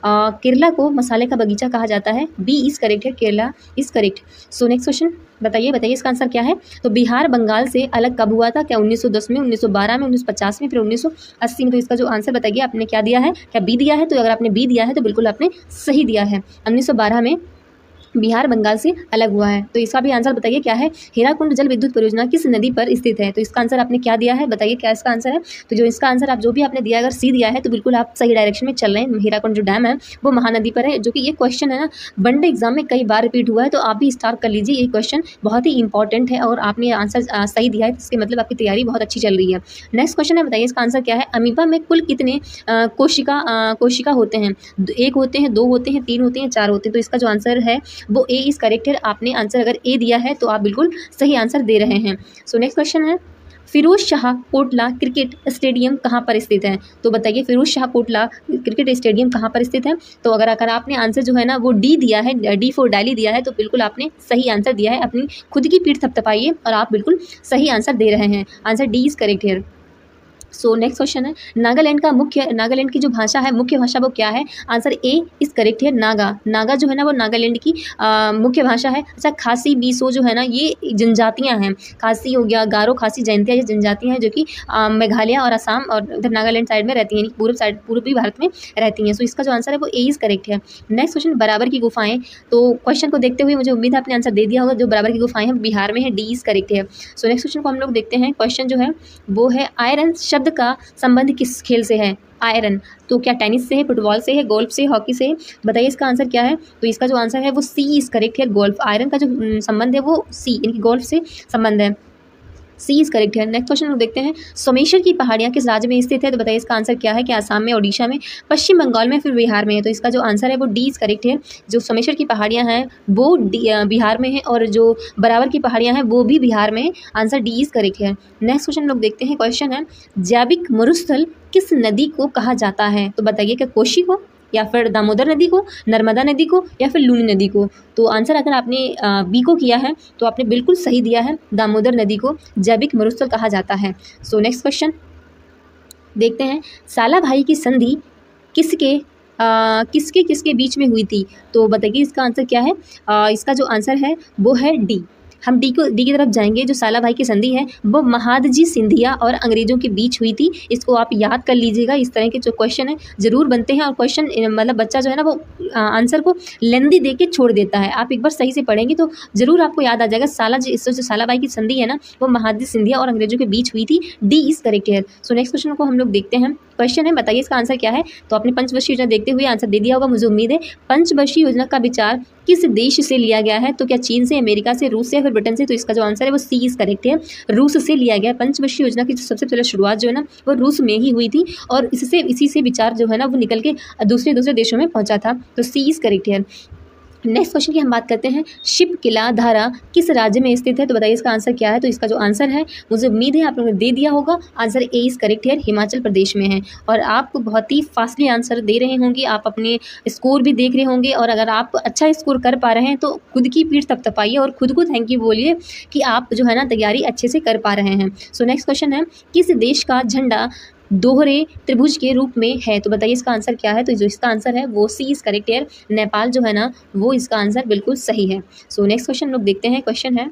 केरला को मसाले का बगीचा कहा जाता है, बी इज करेक्ट है, Kerala is correct. So next question बताइए इसका आंसर क्या है? तो बिहार बंगाल से अलग कब हुआ था? क्या 1910 में, 1912 में, 1950 में, फिर 1980 में? तो इसका जो आंसर बताइए आपने क्या दिया है, क्या बी दिया है? तो अगर आपने बी दिया है तो बिल्कुल आपने सही दिया है, 1912 में बिहार बंगाल से अलग हुआ है। तो इसका भी आंसर बताइए क्या है? हीराकुंड जल विद्युत परियोजना किस नदी पर स्थित है? तो इसका आंसर आपने क्या दिया है, बताइए क्या इसका आंसर है? तो जो इसका आंसर आप जो भी आपने दिया, अगर सी दिया है तो बिल्कुल आप सही डायरेक्शन में चल रहे हैं। हीराकुंड जो डैम है वो महानदी पर है, जो कि ये क्वेश्चन है ना वनडे एग्जाम में कई बार रिपीट हुआ है, तो आप भी स्टार्ट कर लीजिए, ये क्वेश्चन बहुत ही इंपॉर्टेंट है और आपने आंसर सही दिया है, तो इसके मतलब आपकी तैयारी बहुत अच्छी चल रही है। नेक्स्ट क्वेश्चन है, बताइए इसका आंसर क्या है? अमीबा में कुल कितने कोशिका होते हैं? एक होते हैं, दो होते हैं, तीन होते हैं, चार होते हैं? तो इसका जो आंसर है वो ए इज करेक्ट। आपने आंसर अगर ए दिया है तो आप बिल्कुल सही आंसर दे रहे हैं। सो नेक्स्ट क्वेश्चन है, फिरोज शाह कोटला क्रिकेट स्टेडियम कहाँ पर स्थित है? तो बताइए फिरोज शाह कोटला क्रिकेट स्टेडियम कहाँ पर स्थित है? तो अगर आपने आंसर जो है ना वो डी दिया है, डी फॉर दिल्ली दिया है, तो बिल्कुल आपने सही आंसर दिया है। अपनी खुद की पीठ थपथपाइए और आप बिल्कुल सही आंसर दे रहे हैं, answer D is correct here. So next question है, नागालैंड की जो भाषा है, मुख्य भाषा वो क्या है? आंसर ए इज करेक्ट है, नागा जो है ना वो नागालैंड की मुख्य भाषा है। अच्छा, खासी बीसो जो है ना ये जनजातियां हैं, खासी हो गया, गारो, खासी, जयंतिया, ये जनजातियां हैं जो कि मेघालय और असम और इधर नागालैंड साइड में रहती हैं, पूर्वी भारत में रहती हैं। सो इसका जो आंसर है वो ए इज करेक्ट है। नेक्स्ट क्वेश्चन, बराबर की गुफाएं। तो क्वेश्चन को देखते हुए मुझे उम्मीद है आपने आंसर दे दिया होगा, जो बराबर की गुफाएं हैं बिहार में है, डी इज करेक्ट है। सो नेक्स्ट क्वेश्चन को हम लोग देखते हैं, क्वेश्चन जो है वो है आयरन शब्द का संबंध किस खेल से है? आयरन, तो क्या टेनिस से है, फुटबॉल से है, गोल्फ से, हॉकी से? बताइए इसका आंसर क्या है? तो इसका जो आंसर है वो सी इज करेक्ट है, गोल्फ। आयरन का जो संबंध है वो सी यानी गोल्फ से संबंध है, सी इज करेक्ट है। नेक्स्ट क्वेश्चन हम देखते हैं, सोमेश्वर की पहाड़ियाँ किस राज्य में स्थित है? तो बताइए इसका आंसर क्या है? क्या आसाम में, ओडिशा में, पश्चिम बंगाल में, फिर बिहार में है? तो इसका जो आंसर है वो डी इज करेक्ट है। जो सोमेश्वर की पहाड़ियाँ हैं वो बिहार में है, और जो बराबर की पहाड़ियाँ हैं वो भी बिहार में है, आंसर डी इज करेक्ट है। नेक्स्ट क्वेश्चन हम लोग देखते हैं, क्वेश्चन है जैविक मरुस्थल किस नदी को कहा जाता है? तो बताइए क्या कोशी को, या फिर दामोदर नदी को, नर्मदा नदी को, या फिर लूनी नदी को? तो आंसर अगर आपने बी को किया है तो आपने बिल्कुल सही दिया है, दामोदर नदी को जैविक मरुस्थल कहा जाता है। सो नेक्स्ट क्वेश्चन देखते हैं, सालाभाई की संधि किसके बीच में हुई थी? तो बताइए इसका आंसर क्या है? इसका जो आंसर है वो है डी। हम डी की तरफ जाएंगे। जो सालाभाई की संधि है वो महादजी सिंधिया और अंग्रेजों के बीच हुई थी। इसको आप याद कर लीजिएगा, इस तरह के जो क्वेश्चन है जरूर बनते हैं, और क्वेश्चन मतलब बच्चा जो है ना वो आंसर को लेंदी दे के छोड़ देता है। आप एक बार सही से पढ़ेंगे तो जरूर आपको याद आ जाएगा। जो सालाभाई की संधि है ना वो महादजी सिंधिया और अंग्रेजों के बीच हुई थी, डी इज करेक्ट है। सो नेक्स्ट क्वेश्चन को हम लोग देखते हैं, क्वेश्चन है बताइए इसका आंसर क्या है? तो आपने पंचवर्षीय योजना देखते हुए आंसर दे दिया होगा, मुझे उम्मीद है। पंचवर्षीय योजना का विचार किस देश से लिया गया है? तो क्या चीन से, अमेरिका से, रूस से, या फिर ब्रिटेन से? तो इसका जो आंसर है वो सी इज करेक्ट है, रूस से लिया गया। पंचवर्षीय योजना की सबसे पहले शुरुआत जो है ना वो रूस में ही हुई थी, और इसी से विचार जो है ना वो निकल के दूसरे देशों में पहुंचा था, तो सी इज करेक्ट है। नेक्स्ट क्वेश्चन की हम बात करते हैं, शिप किला धारा किस राज्य में स्थित है? तो बताइए इसका आंसर क्या है? तो इसका जो आंसर है मुझे उम्मीद है आप लोगों ने दे दिया होगा, आंसर ए इज करेक्ट है, हिमाचल प्रदेश में है। और आप बहुत ही फास्टली आंसर दे रहे होंगे, आप अपने स्कोर भी देख रहे होंगे, और अगर आप अच्छा स्कोर कर पा रहे हैं तो खुद की पीठ थपथपाइए और खुद को थैंक यू बोलिए कि आप जो है ना तैयारी अच्छे से कर पा रहे हैं। सो नेक्स्ट क्वेश्चन है, किस देश का झंडा दोहरे त्रिभुज के रूप में है। तो बताइए इसका आंसर क्या है। तो जो इसका आंसर है वो सी इज करेक्ट है। नेपाल जो है ना वो इसका आंसर बिल्कुल सही है। सो नेक्स्ट क्वेश्चन लोग देखते हैं। क्वेश्चन है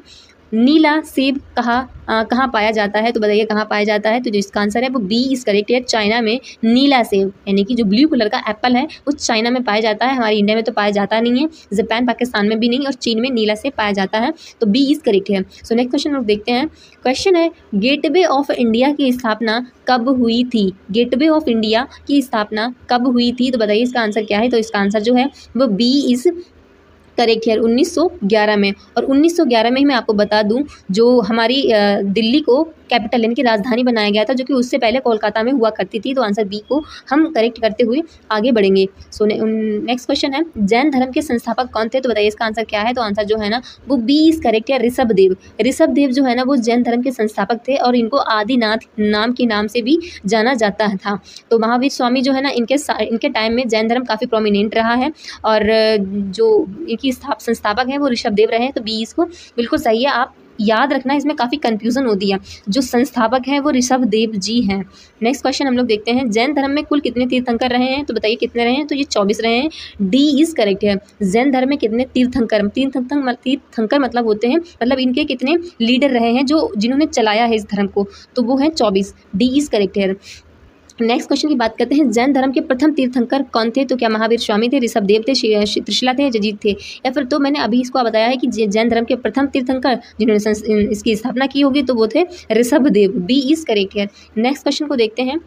नीला सेब कहाँ पाया जाता है। तो बताइए कहाँ पाया जाता है। तो जो इसका आंसर है वो बी इज करेक्ट है। चाइना में नीला सेब यानी कि जो ब्लू कलर का एप्पल है वो चाइना में पाया जाता है। हमारे इंडिया में तो पाया जाता नहीं है, जापान पाकिस्तान में भी नहीं, और चीन में नीला सेब पाया जाता है। तो बी इज करेक्ट है। सो नेक्स्ट क्वेश्चन लोग देखते हैं। क्वेश्चन है गेटवे ऑफ इंडिया की स्थापना कब हुई थी। गेटवे ऑफ इंडिया की स्थापना कब हुई थी। तो बताइए इसका आंसर क्या है। तो इसका आंसर जो है वो बी इज करेक्ट है 1911 में। और 1911 में ही मैं आपको बता दूं जो हमारी दिल्ली को कैपिटल यानी कि राजधानी बनाया गया था, जो कि उससे पहले कोलकाता में हुआ करती थी। तो आंसर बी को हम करेक्ट करते हुए आगे बढ़ेंगे। सो नेक्स्ट क्वेश्चन है जैन धर्म के संस्थापक कौन थे। तो बताइए इसका आंसर क्या है। तो आंसर जो है ना वो बी इज करेक्ट है। ऋषभदेव। ऋषभदेव जो है ना वो जैन धर्म के संस्थापक थे और इनको आदिनाथ नाम के नाम से भी जाना जाता था। तो महावीर स्वामी जो है ना इनके टाइम में जैन धर्म काफ़ी प्रोमिनेंट रहा है और जो इनकी संस्थापक हैं वो ऋषभदेव रहे हैं। तो बी इसको बिल्कुल सही है। आप याद रखना, इसमें काफ़ी कंफ्यूजन होती है। जो संस्थापक हैं वो ऋषभदेव जी हैं। नेक्स्ट क्वेश्चन हम लोग देखते हैं जैन धर्म में कुल कितने तीर्थंकर रहे हैं। तो बताइए कितने रहे हैं। तो ये 24 रहे हैं। डी इज करेक्ट है। जैन धर्म में कितने तीर्थंकर मतलब होते हैं, मतलब इनके कितने लीडर रहे हैं जो जिन्होंने चलाया है इस धर्म को, तो वो हैं 24। डी इज करेक्ट है। नेक्स्ट क्वेश्चन की बात करते हैं जैन धर्म के प्रथम तीर्थंकर कौन थे। तो क्या महावीर स्वामी थे, ऋषभदेव थे, त्रिशिला थे, जजीत थे, या फिर तो मैंने अभी इसको बताया है कि जैन धर्म के प्रथम तीर्थंकर जिन्होंने इसकी स्थापना की होगी तो वो थे ऋषभदेव। बी इज करेक्ट है। नेक्स्ट क्वेश्चन को देखते हैं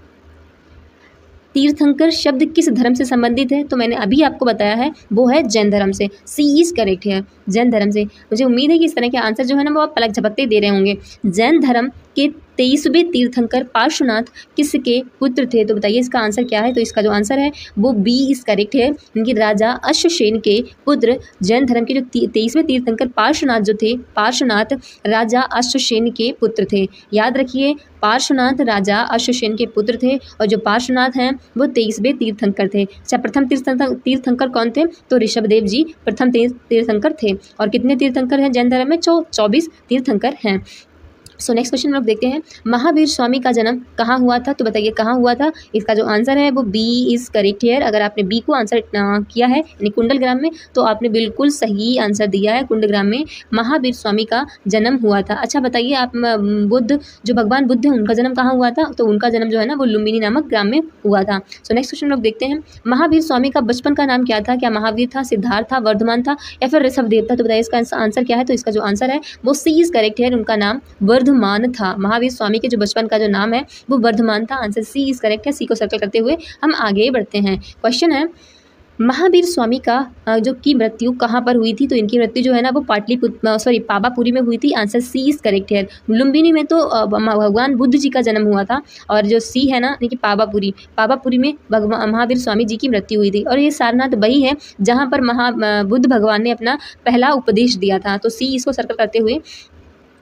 तीर्थंकर शब्द किस धर्म से संबंधित है। तो मैंने अभी आपको बताया है वो है जैन धर्म से। सी इज करेक्ट है। जैन धर्म से। मुझे उम्मीद है कि इस तरह के आंसर जो है ना वो आप पलक झपकते दे रहे होंगे। जैन धर्म के 23वें तीर्थंकर पार्श्वनाथ किसके पुत्र थे। तो बताइए इसका आंसर क्या है। तो इसका जो आंसर है वो बी इज करेक्ट है। इनकी राजा अश्वसेन के पुत्र जैन धर्म के जो 23वें तीर्थंकर पार्श्वनाथ जो थे, पार्श्वनाथ राजा अश्वसेन के पुत्र थे। याद रखिए पार्श्वनाथ राजा अश्वसेन के पुत्र थे और जो पार्श्वनाथ हैं वो 23वें तीर्थंकर थे। अच्छा प्रथम तीर्थंकर कौन थे। तो ऋषभदेव जी प्रथम तीर्थंकर थे। और कितने तीर्थंकर हैं जैन धर्म में। 24 तीर्थंकर हैं। सो नेक्स्ट क्वेश्चन लोग देखते हैं महावीर स्वामी का जन्म कहाँ हुआ था। तो बताइए कहाँ हुआ था। इसका जो आंसर है वो बी इज करेक्ट है। अगर आपने बी को आंसर किया है यानी कुंडलग्राम में तो आपने बिल्कुल सही आंसर दिया है। कुंडलग्राम में महावीर स्वामी का जन्म हुआ था। अच्छा बताइए आप बुद्ध जो भगवान बुद्ध हैं उनका जन्म कहाँ हुआ था। तो उनका जन्म जो है ना वो लुम्बिनी नामक ग्राम में हुआ था। सो नेक्स्ट क्वेश्चन लोग देखते हैं महावीर स्वामी का बचपन का नाम क्या था। क्या महावीर था, सिद्धार्थ था, वर्धमान था, या फिर ऋषभदेव था। तो बताइए इसका आंसर क्या है। तो इसका जो आंसर है वो सी इज करेक्ट है। उनका नाम वर्धमान था। महावीर स्वामी के जो बचपन का जो नाम है वो वर्धमान था। आंसर सी इज करेक्ट है। सी को सर्कल करते हुए हम आगे बढ़ते हैं। क्वेश्चन है महावीर स्वामी का जो की मृत्यु कहाँ पर हुई थी। तो इनकी मृत्यु जो है ना वो पावापुरी में हुई थी। आंसर सी इज करेक्ट है। लुम्बिनी में तो भगवान बुद्ध जी का जन्म हुआ था और जो सी है ना यानी कि पावापुरी में महावीर स्वामी जी की मृत्यु हुई थी। और ये सारनाथ वही है जहाँ पर बुद्ध भगवान ने अपना पहला उपदेश दिया था। तो सी इसको सर्कल करते हुए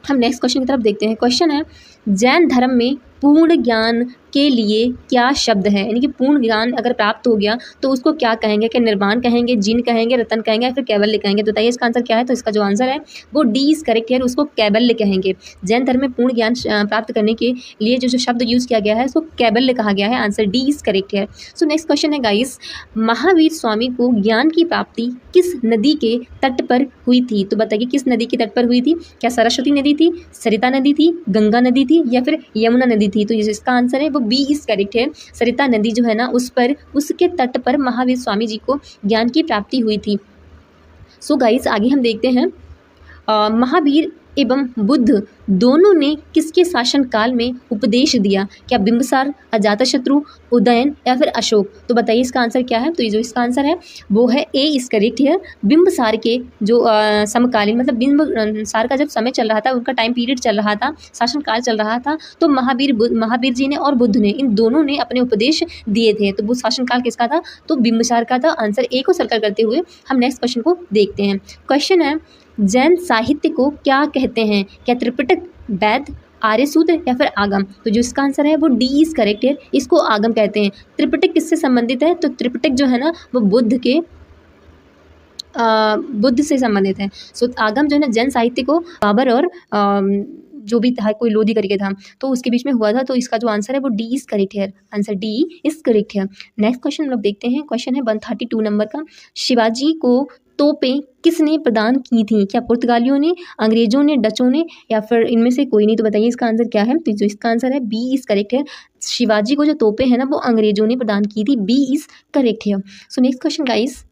हम नेक्स्ट क्वेश्चन की तरफ देखते हैं। क्वेश्चन है जैन धर्म में पूर्ण ज्ञान के लिए क्या शब्द है। यानी कि पूर्ण ज्ञान अगर प्राप्त हो गया तो उसको क्या कहेंगे। क्या निर्वाण कहेंगे, जिन कहेंगे, रतन कहेंगे, या फिर कैवल्य कहेंगे। तो बताइए इसका आंसर क्या है। तो इसका जो आंसर है वो डी इज करेक्ट है। उसको कैवल्य कहेंगे। जैन धर्म में पूर्ण ज्ञान प्राप्त करने के लिए जो शब्द यूज़ किया गया है उसको कैवल्य कहा गया है। आंसर डी इज करेक्ट है। सो नेक्स्ट क्वेश्चन है गाइस महावीर स्वामी को ज्ञान की प्राप्ति किस नदी के तट पर हुई थी। तो बताइए किस नदी के तट पर हुई थी। क्या सरस्वती नदी थी, सरिता नदी थी, गंगा नदी थी, या फिर यमुना नदी थी। तो इसका आंसर है वो बी इज करेक्ट है। सरिता नदी जो है ना उसके तट पर महावीर स्वामी जी को ज्ञान की प्राप्ति हुई थी। सो गाइस आगे हम देखते हैं महावीर एवं बुद्ध दोनों ने किसके शासन काल में उपदेश दिया। क्या बिंबिसार, अजातशत्रु, उदयन, या फिर अशोक। तो बताइए इसका आंसर क्या है। तो ये जो इसका आंसर है वो है ए इज करेक्ट है। बिंबिसार के जो समकालीन मतलब बिंबिसार का जब समय चल रहा था, उनका टाइम पीरियड चल रहा था, शासन काल चल रहा था, तो महावीर जी ने और बुद्ध ने इन दोनों ने अपने उपदेश दिए थे। तो वो शासन काल किसका था। तो बिंबिसार का था। आंसर ए को सर्कल करते हुए हम नेक्स्ट क्वेश्चन को देखते हैं। क्वेश्चन है जैन साहित्य को क्या कहते हैं। क्या त्रिपिटक, वेद, आर्य सूत्र, या फिर आगम। तो जो इसका आंसर है वो डी इज करेक्ट है। इसको आगम कहते हैं। त्रिपिटक किससे संबंधित है। तो त्रिपिटक जो है ना वो बुद्ध से संबंधित है। सो आगम जो है ना जैन साहित्य को बाबर और जो भी था, कोई लोधी करके था, तो उसके बीच में हुआ था। तो इसका जो आंसर है वो डी इज करेक्ट है। आंसर डी इज करेक्ट है। नेक्स्ट क्वेश्चन हम लोग देखते हैं। क्वेश्चन है 132 नंबर का। शिवाजी को तोपें किसने प्रदान की थी? क्या पुर्तगालियों ने, अंग्रेजों ने, डचों ने, या फिर इनमें से कोई नहीं? तो बताइए इसका आंसर क्या है? तो जो इसका आंसर है बी इज करेक्ट है। शिवाजी को जो तोपें हैं ना वो अंग्रेजों ने प्रदान की थी। बी इज करेक्ट है। सो नेक्स्ट क्वेश्चन गाइस,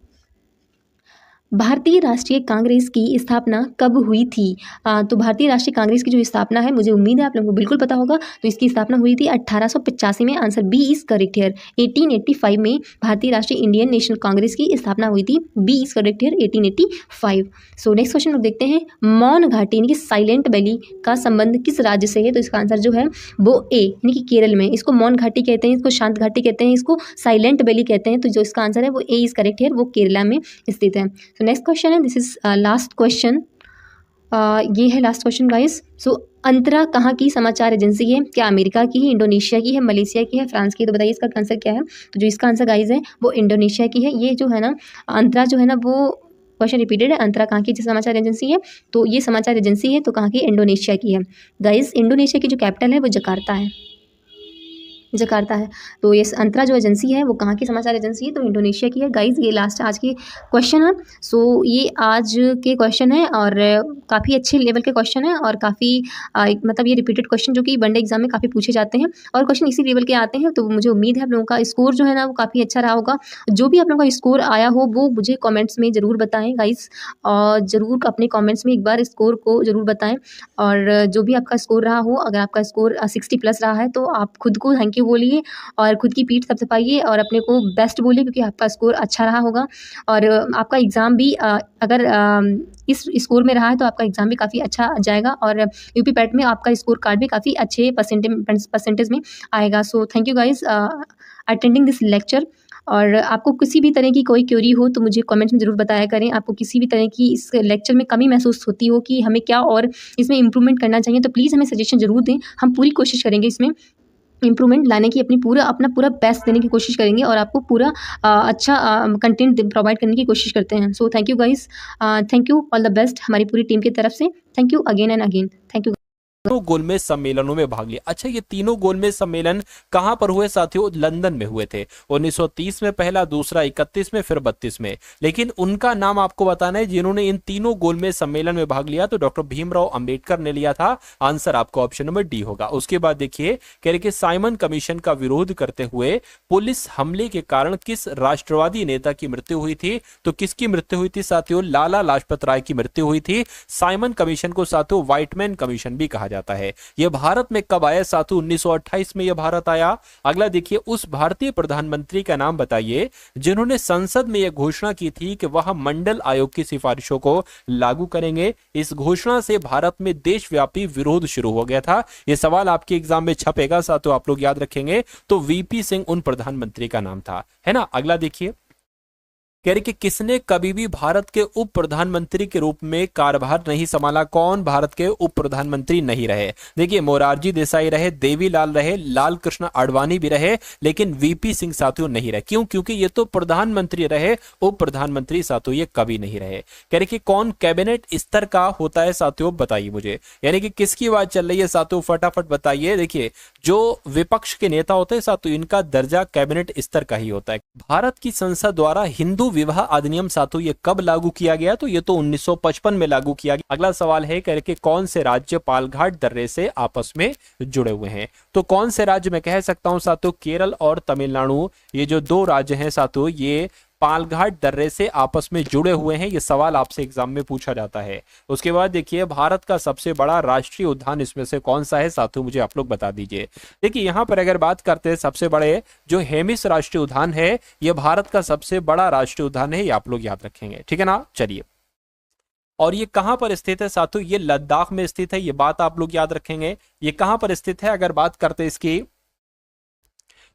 भारतीय राष्ट्रीय कांग्रेस की स्थापना कब हुई थी? तो भारतीय राष्ट्रीय कांग्रेस की जो स्थापना है, मुझे उम्मीद है आप लोगों को बिल्कुल पता होगा। तो इसकी स्थापना हुई थी 1885 में। Answer B is correct here. 1885 में भारतीय राष्ट्रीय इंडियन नेशनल कांग्रेस की स्थापना हुई थी। B is correct here, 1885। So next question लोग देखते हैं। मौन घाटी यानी कि साइलेंट वैली का संबंध किस राज्य से है? तो इसका आंसर जो है वो ए यानी कि केरल में। इसको मौन घाटी कहते हैं, इसको शांत घाटी कहते हैं, इसको साइलेंट वैली कहते हैं। तो जो इसका आंसर है वो ए इज करेक्ट हियर, वो केरला में स्थित है। नेक्स्ट क्वेश्चन है, दिस इज लास्ट क्वेश्चन। ये है लास्ट क्वेश्चन गाइस। सो अंतरा कहाँ की समाचार एजेंसी है? क्या अमेरिका की है, इंडोनेशिया की है, मलेशिया की है, फ्रांस की है? तो बताइए इसका आंसर क्या है? तो जो इसका आंसर गाइस है वो इंडोनेशिया की है। ये जो है ना अंतरा जो है ना वो क्वेश्चन रिपीटेड है। अंतरा कहाँ की समाचार एजेंसी है? तो ये समाचार एजेंसी है तो कहाँ की? इंडोनेशिया की है। गाइस इंडोनेशिया की जो कैपिटल है वो जकार्ता है। जकार्ता है। तो ये अंतरा जो एजेंसी है वो कहाँ की समाचार एजेंसी है? तो इंडोनेशिया की है। गाइज ये लास्ट आज के क्वेश्चन है। सो ये आज के क्वेश्चन है और काफ़ी अच्छे लेवल के क्वेश्चन है और काफ़ी मतलब ये रिपीटेड क्वेश्चन जो कि वनडे एग्जाम में काफ़ी पूछे जाते हैं और क्वेश्चन इसी लेवल के आते हैं। तो मुझे उम्मीद है आप लोगों का स्कोर जो है ना वो काफ़ी अच्छा रहा होगा। जो भी आप लोगों का स्कोर आया हो वो मुझे कॉमेंट्स में ज़रूर बताएँ गाइज, और ज़रूर अपने कॉमेंट्स में एक बार स्कोर को ज़रूर बताएँ। और जो भी आपका स्कोर रहा हो, अगर आपका स्कोर 60+ रहा है तो आप खुद को थैंक यू बोलिए और खुद की पीठ थपथपाइए और अपने को बेस्ट बोलिए, क्योंकि आपका स्कोर अच्छा रहा होगा। और आपका एग्ज़ाम भी अगर इस स्कोर में रहा है तो आपका एग्ज़ाम भी काफ़ी अच्छा जाएगा और यूपी पैट में आपका स्कोर कार्ड भी काफ़ी अच्छे परसेंटेज में आएगा। So thank you guys attending this lecture. और आपको किसी भी तरह की कोई क्वेरी हो तो मुझे कमेंट्स में ज़रूर बताया करें। आपको किसी भी तरह की इस लेक्चर में कमी महसूस होती हो कि हमें क्या और इसमें इम्प्रूवमेंट करना चाहिए तो प्लीज़ हमें सजेशन ज़रूर दें। हम पूरी कोशिश करेंगे इसमें इम्प्रूवमेंट लाने की, अपना पूरा बेस्ट देने की कोशिश करेंगे और आपको पूरा अच्छा कंटेंट प्रोवाइड करने की कोशिश करते हैं। So thank you guys, thank you, all the best हमारी पूरी टीम की तरफ से। Thank you again and again, thank you. तीनों गोलमेज सम्मेलनों में भाग लिया। अच्छा, ये तीनों गोलमेज सम्मेलन कहां पर हुए साथियों? लंदन में हुए थे। 1930 में पहला, दूसरा 31 में, फिर 32 में। लेकिन उनका नाम आपको बताना है जिन्होंने इन तीनों गोलमेज सम्मेलन में भाग लिया। तो डॉक्टर भीमराव अंबेडकर ने लिया था। आंसर आपको ऑप्शन नंबर डी होगा। उसके बाद देखिए, कह रहे कि साइमन कमीशन का विरोध करते हुए पुलिस हमले के कारण किस राष्ट्रवादी नेता की मृत्यु हुई थी? तो किसकी मृत्यु हुई थी साथियों? लाला लाजपत राय की मृत्यु हुई थी। साइमन कमीशन को साथियों व्हाइटमैन कमीशन भी कहा जाता है। यह भारत में कब आया साथियों? 1928 में यह भारत आया। अगला देखिए, उस भारतीय प्रधानमंत्री का नाम बताइए जिन्होंने संसद में यह घोषणा की थी कि वह मंडल आयोग की सिफारिशों को लागू करेंगे। इस घोषणा से भारत में देशव्यापी विरोध शुरू हो गया था। यह सवाल आपके एग्जाम में छपेगा साथियों, आप लोग याद रखेंगे। तो वीपी सिंह उन प्रधानमंत्री का नाम था, है ना। अगला देखिए, कह रहे कि किसने कभी भी भारत के उप प्रधानमंत्री के रूप में कार्यभार नहीं संभाला? कौन भारत के उप प्रधानमंत्री नहीं रहे? देखिए, मोरारजी देसाई रहे, देवीलाल रहे, लाल कृष्ण आडवाणी भी रहे, लेकिन वीपी सिंह साथियों नहीं रहे। क्यों? क्योंकि ये तो प्रधानमंत्री रहे, उप प्रधानमंत्री साथियों ये कभी नहीं रहे। कह रहे कि कौन कैबिनेट स्तर का होता है साथियों? बताइए मुझे, यानी कि किसकी बात चल रही है साथियों? फटाफट बताइए। देखिए, जो विपक्ष के नेता होते हैं साथियों, इनका दर्जा कैबिनेट स्तर का ही होता है। भारत की संसद द्वारा हिंदू विवाह अधिनियम साथियों ये कब लागू किया गया? तो ये तो 1955 में लागू किया गया। अगला सवाल है कह के कौन से राज्य पालघाट दर्रे से आपस में जुड़े हुए हैं? तो कौन से राज्य मैं कह सकता हूं साथियों? केरल और तमिलनाडु, ये जो दो राज्य हैं साथियों, ये पालघाट दर्रे से आपस में जुड़े हुए हैं। ये सवाल आपसे एग्जाम में पूछा जाता है। उसके बाद देखिए, भारत का सबसे बड़ा राष्ट्रीय उद्यान इसमें से कौन सा है साथियों? मुझे आप लोग बता दीजिए। देखिए, यहां पर अगर बात करते हैं सबसे बड़े, जो हेमिस राष्ट्रीय उद्यान है, यह भारत का सबसे बड़ा राष्ट्रीय उद्यान है। ये आप लोग याद रखेंगे, ठीक है ना। चलिए, और ये कहां पर स्थित है साथियों? ये लद्दाख में स्थित है। ये बात आप लोग याद रखेंगे। ये कहां पर स्थित है? अगर बात करते हैं इसकी,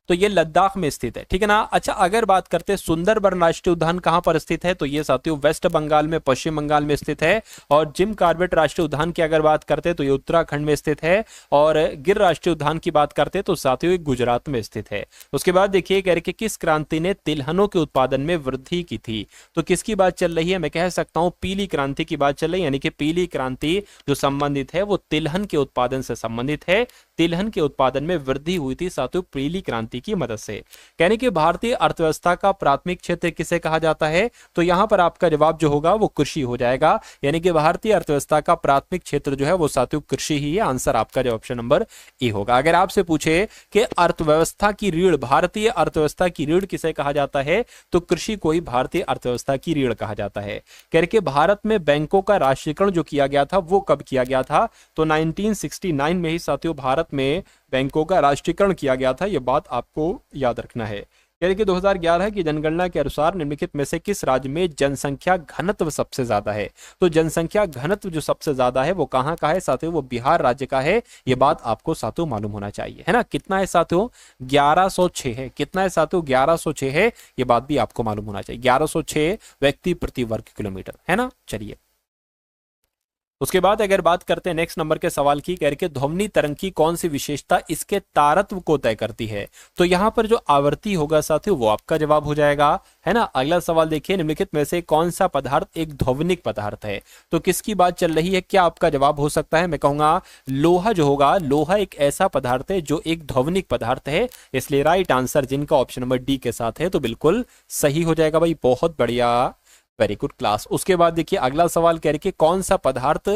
तो ये लद्दाख में स्थित है, ठीक है ना। अच्छा, अगर बात करते हैं सुंदरबन राष्ट्रीय उद्यान कहां पर स्थित है, तो ये साथियों वेस्ट बंगाल में, पश्चिम बंगाल में स्थित है। और जिम कॉर्बेट राष्ट्रीय उद्यान की अगर बात करते हैं तो ये उत्तराखंड में स्थित है। और गिर राष्ट्रीय उद्यान की बात करते हैं तो साथियों ये गुजरात में स्थित है। उसके बाद देखिए कह रहे कि किस क्रांति ने तिलहनों के उत्पादन में वृद्धि की थी, तो किसकी बात चल रही है, मैं कह सकता हूं पीली क्रांति की बात चल रही है। यानी कि पीली क्रांति जो संबंधित है वो तिलहन के उत्पादन से संबंधित है। तिलहन के उत्पादन में वृद्धि हुई थी साथियों पीली क्रांति की मदद से। कहने कि भारतीय अर्थव्यवस्था का प्राथमिक क्षेत्र किसे कहा जाता है, तो यहां पर आपका जवाब जो होगा वो कृषि हो जाएगा। यानी कि भारतीय अर्थव्यवस्था का प्राथमिक क्षेत्र जो है वो साथियों कृषि ही है। आंसर आपका जो ऑप्शन नंबर ए होगा। अगर आपसे पूछे कि अर्थव्यवस्था की रीढ़, भारतीय अर्थव्यवस्था की रीढ़ किसे कहा जाता है, तो कृषि को ही भारतीय अर्थव्यवस्था की रीढ़ कहा जाता है। कह के भारत में बैंकों का राष्ट्रीयकरण जो किया गया था वो कब किया गया था, तो 1969 में ही साथियों भारत में बैंकों का राष्ट्रीयकरण किया गया था। यह बात आपको याद रखना है। यानी कि 2011 की जनगणना के अनुसार निम्नलिखित में से किस राज्य में जनसंख्या घनत्व सबसे ज्यादा है, तो जनसंख्या घनत्व जो सबसे ज्यादा है वो कहां का है साथियों, वो बिहार राज्य का है। ये बात आपको साथियों मालूम होना चाहिए, है ना। कितना है साथियों, 1106 है। कितना है साथियों, 1106 है। ये बात भी आपको मालूम होना चाहिए, 1106 व्यक्ति प्रति वर्ग किलोमीटर, है ना। चलिए उसके बाद अगर बात करते हैं नेक्स्ट नंबर के सवाल की, कह के ध्वनि तरंग की कौन सी विशेषता इसके तारत्व को तय करती है, तो यहां पर जो आवर्ती होगा साथियों वो आपका जवाब हो जाएगा, है ना। अगला सवाल देखिए, निम्नलिखित में से कौन सा पदार्थ एक ध्वनिक पदार्थ है, तो किसकी बात चल रही है, क्या आपका जवाब हो सकता है, मैं कहूंगा लोहा जो होगा, लोहा एक ऐसा पदार्थ है जो एक ध्वनिक पदार्थ है। इसलिए राइट आंसर जिनका ऑप्शन नंबर डी के साथ है तो बिल्कुल सही हो जाएगा भाई, बहुत बढ़िया, वेरी गुड क्लास। उसके बाद देखिए अगला सवाल कह रहे कि कौन सा पदार्थ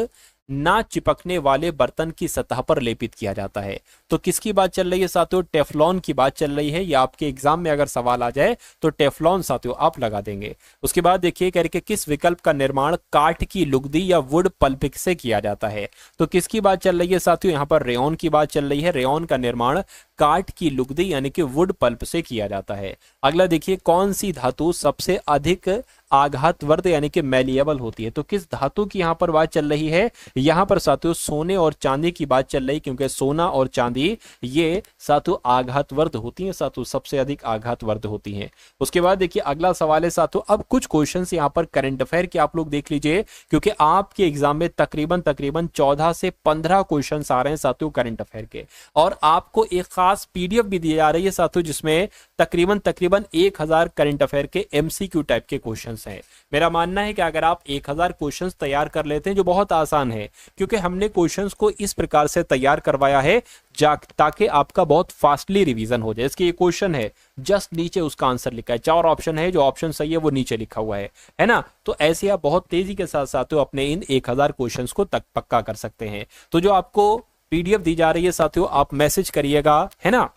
ना चिपकने वाले बर्तन की सतह पर लेपित किया जाता है, तो किसकी बात चल रही है साथियों, टेफ्लॉन की बात चल रही है। या आपके एग्जाम में अगर सवाल आ जाए तो टेफ्लॉन साथियों आप लगा देंगे। उसके बाद देखिए कह रहे कि किस विकल्प का निर्माण काठ की लुगदी या वुड पल्प से किया जाता है, तो किसकी बात चल रही है साथियों, यहाँ पर रेयॉन की बात चल रही है। रेयॉन का निर्माण काठ की लुगदी यानी कि वुड पल्प से किया जाता है। अगला देखिए कौन सी धातु सबसे अधिक आघातवर्ध यानी कि मैलिएबल होती है, तो किस धातु की यहाँ पर बात चल रही है, यहाँ पर साथियों सोने और चांदी की बात चल रही, क्योंकि सोना और चांदी ये साथियों आघातवर्ध होती हैं, साथियों सबसे अधिक आघातवर्ध होती हैं। उसके बाद देखिए अगला सवाल है साथियों, अब कुछ क्वेश्चंस यहाँ पर करंट अफेयर के आप लोग देख लीजिए, क्योंकि आपके एग्जाम में तकरीबन 14 से 15 क्वेश्चन आ रहे हैं साथियों करंट अफेयर के, और आपको एक खास पीडीएफ भी दी जा रही है साथियों जिसमें तकरीबन 1000 करंट अफेयर के एमसीक्यू टाइप के क्वेश्चंस हैं। मेरा मानना है कि अगर आप 1000 क्वेश्चंस तैयार कर लेते हैं, जो बहुत आसान है, क्योंकि हमने क्वेश्चंस को इस प्रकार से तैयार करवाया है ताकि आपका बहुत फास्टली रिवीजन हो जाए। इसके ये क्वेश्चन है, जस्ट नीचे उसका आंसर लिखा है, 4 ऑप्शन है, जो ऑप्शन सही है वो नीचे लिखा हुआ है ना। तो ऐसे आप बहुत तेजी के साथ साथियों अपने इन 1000 क्वेश्चंस को तक पक्का कर सकते हैं। तो जो आपको पीडीएफ दी जा रही है साथियों, आप मैसेज करिएगा, है ना,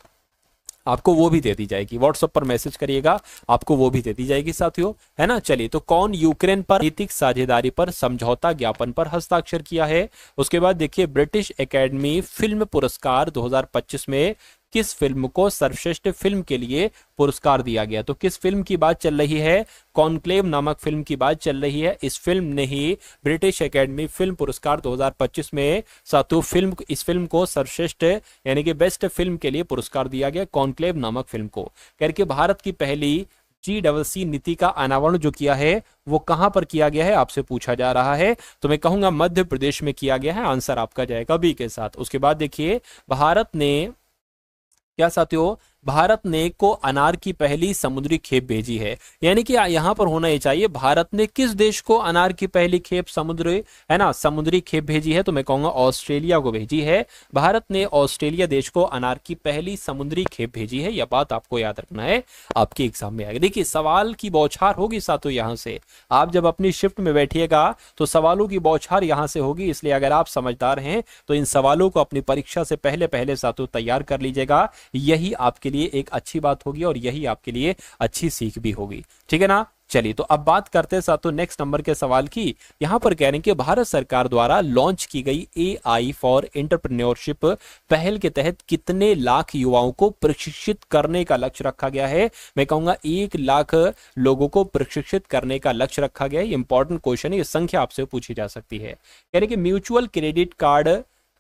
आपको वो भी दे दी जाएगी, व्हाट्सएप पर मैसेज करिएगा, आपको वो भी दे दी जाएगी साथियों, है ना। चलिए, तो कौन यूक्रेन पर रणनीतिक साझेदारी पर समझौता ज्ञापन पर हस्ताक्षर किया है। उसके बाद देखिए ब्रिटिश एकेडमी फिल्म पुरस्कार 2025 में किस फिल्म को सर्वश्रेष्ठ फिल्म के लिए पुरस्कार दिया गया, तो किस फिल्म की बात चल रही है, कॉन्क्लेव नामक फिल्म की बात चल रही है। इस फिल्म ने ही ब्रिटिश एकेडमी फिल्म पुरस्कार 2025 में साथियों इस फिल्म को सर्वश्रेष्ठ यानी कि बेस्ट फिल्म के लिए पुरस्कार दिया गया, कॉन्क्लेव नामक फिल्म को। करके भारत की पहली GCC नीति का अनावरण जो किया है वो कहां पर किया गया है, आपसे पूछा जा रहा है, तो मैं कहूंगा मध्य प्रदेश में किया गया है। आंसर आपका जाएगा बी के साथ। उसके बाद देखिए भारत ने क्या साथियों, भारत ने को अनार की पहली समुद्री खेप भेजी है, यानी कि यहां पर होना ही चाहिए भारत ने किस देश को अनार की पहली खेप समुद्री खेप भेजी है, तो मैं कहूंगा ऑस्ट्रेलिया को भेजी है। भारत ने ऑस्ट्रेलिया देश को अनार की पहली समुद्री खेप भेजी है, यह बात आपको याद रखना है, आपके एग्जाम में आएगा। देखिए सवाल की बौछार होगी साथियों, यहां से आप जब अपनी शिफ्ट में बैठिएगा तो सवालों की बौछार यहां से होगी, इसलिए अगर आप समझदार हैं तो इन सवालों को अपनी परीक्षा से पहले साथियों तैयार कर लीजिएगा, यही आपके लिए एक अच्छी बात होगी और यही आपके लिए अच्छी सीख भी होगी, ठीक है ना। चलिए, तो अब बात करते हैं साथियों नेक्स्ट नंबर के सवाल की। यहां पर कह रहे हैं कि भारत सरकार द्वारा लॉन्च की गई AI फॉर एंटरप्रेन्योरशिप पहल के तहत कितने लाख युवाओं को प्रशिक्षित करने का लक्ष्य रखा गया है, मैं कहूंगा 1 लाख लोगों को प्रशिक्षित करने का लक्ष्य रखा गया है। इंपॉर्टेंट क्वेश्चन है, ये संख्या आपसे पूछी जा सकती है। कह रहे हैं कि mutual credit card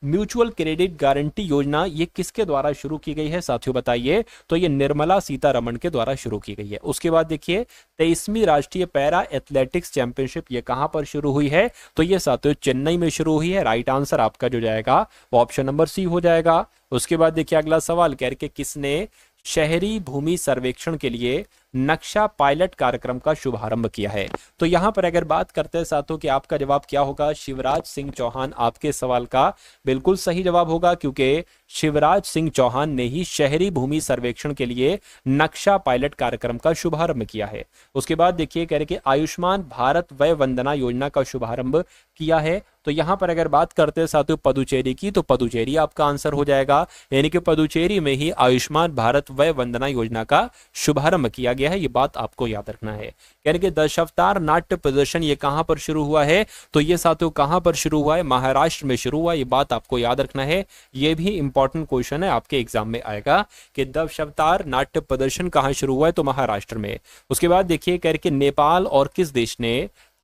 mutual credit guarantee योजना ये किसके द्वारा शुरू की गई है साथियों बताइए? तो ये निर्मला सीतारमण के द्वारा शुरू की गई है। उसके बाद देखिए 23वीं राष्ट्रीय पैरा एथलेटिक्स चैंपियनशिप ये कहां पर शुरू हुई है? तो ये साथियों चेन्नई में शुरू हुई है। राइट आंसर आपका जो जाएगा वो ऑप्शन नंबर सी हो जाएगा। उसके बाद देखिए अगला सवाल कह रहे किसने शहरी भूमि सर्वेक्षण के लिए नक्शा पायलट कार्यक्रम का शुभारंभ किया है? तो यहां पर अगर बात करते हैं साथियों कि आपका जवाब क्या होगा, शिवराज सिंह चौहान आपके सवाल का बिल्कुल सही जवाब होगा, क्योंकि शिवराज सिंह चौहान ने ही शहरी भूमि सर्वेक्षण के लिए नक्शा पायलट कार्यक्रम का शुभारंभ किया है। उसके बाद देखिए कह रहे कि आयुष्मान भारत वय वंदना योजना का शुभारंभ किया है। तो यहां पर अगर बात करते हैं साथियों पदुचेरी की, तो पदुचेरी आपका आंसर हो जाएगा, यानी कि पदुचेरी में ही आयुष्मान भारत वय वंदना योजना का शुभारंभ किया गया है। ये बात आपको याद रखना है। यानी कि दशावतार नाट्य प्रदर्शन ये कहां पर शुरू हुआ है? तो ये साथियों कहां पर शुरू हुआ है? महाराष्ट्र में शुरू हुआ। ये बात आपको याद रखना है। ये भी इंपॉर्टेंट क्वेश्चन है, आपके एग्जाम में आएगा कि दशावतार नाट्य प्रदर्शन कहां शुरू हुआ है? तो महाराष्ट्र में। उसके बाद देखिए कह रहे कि नेपाल और किस देश ने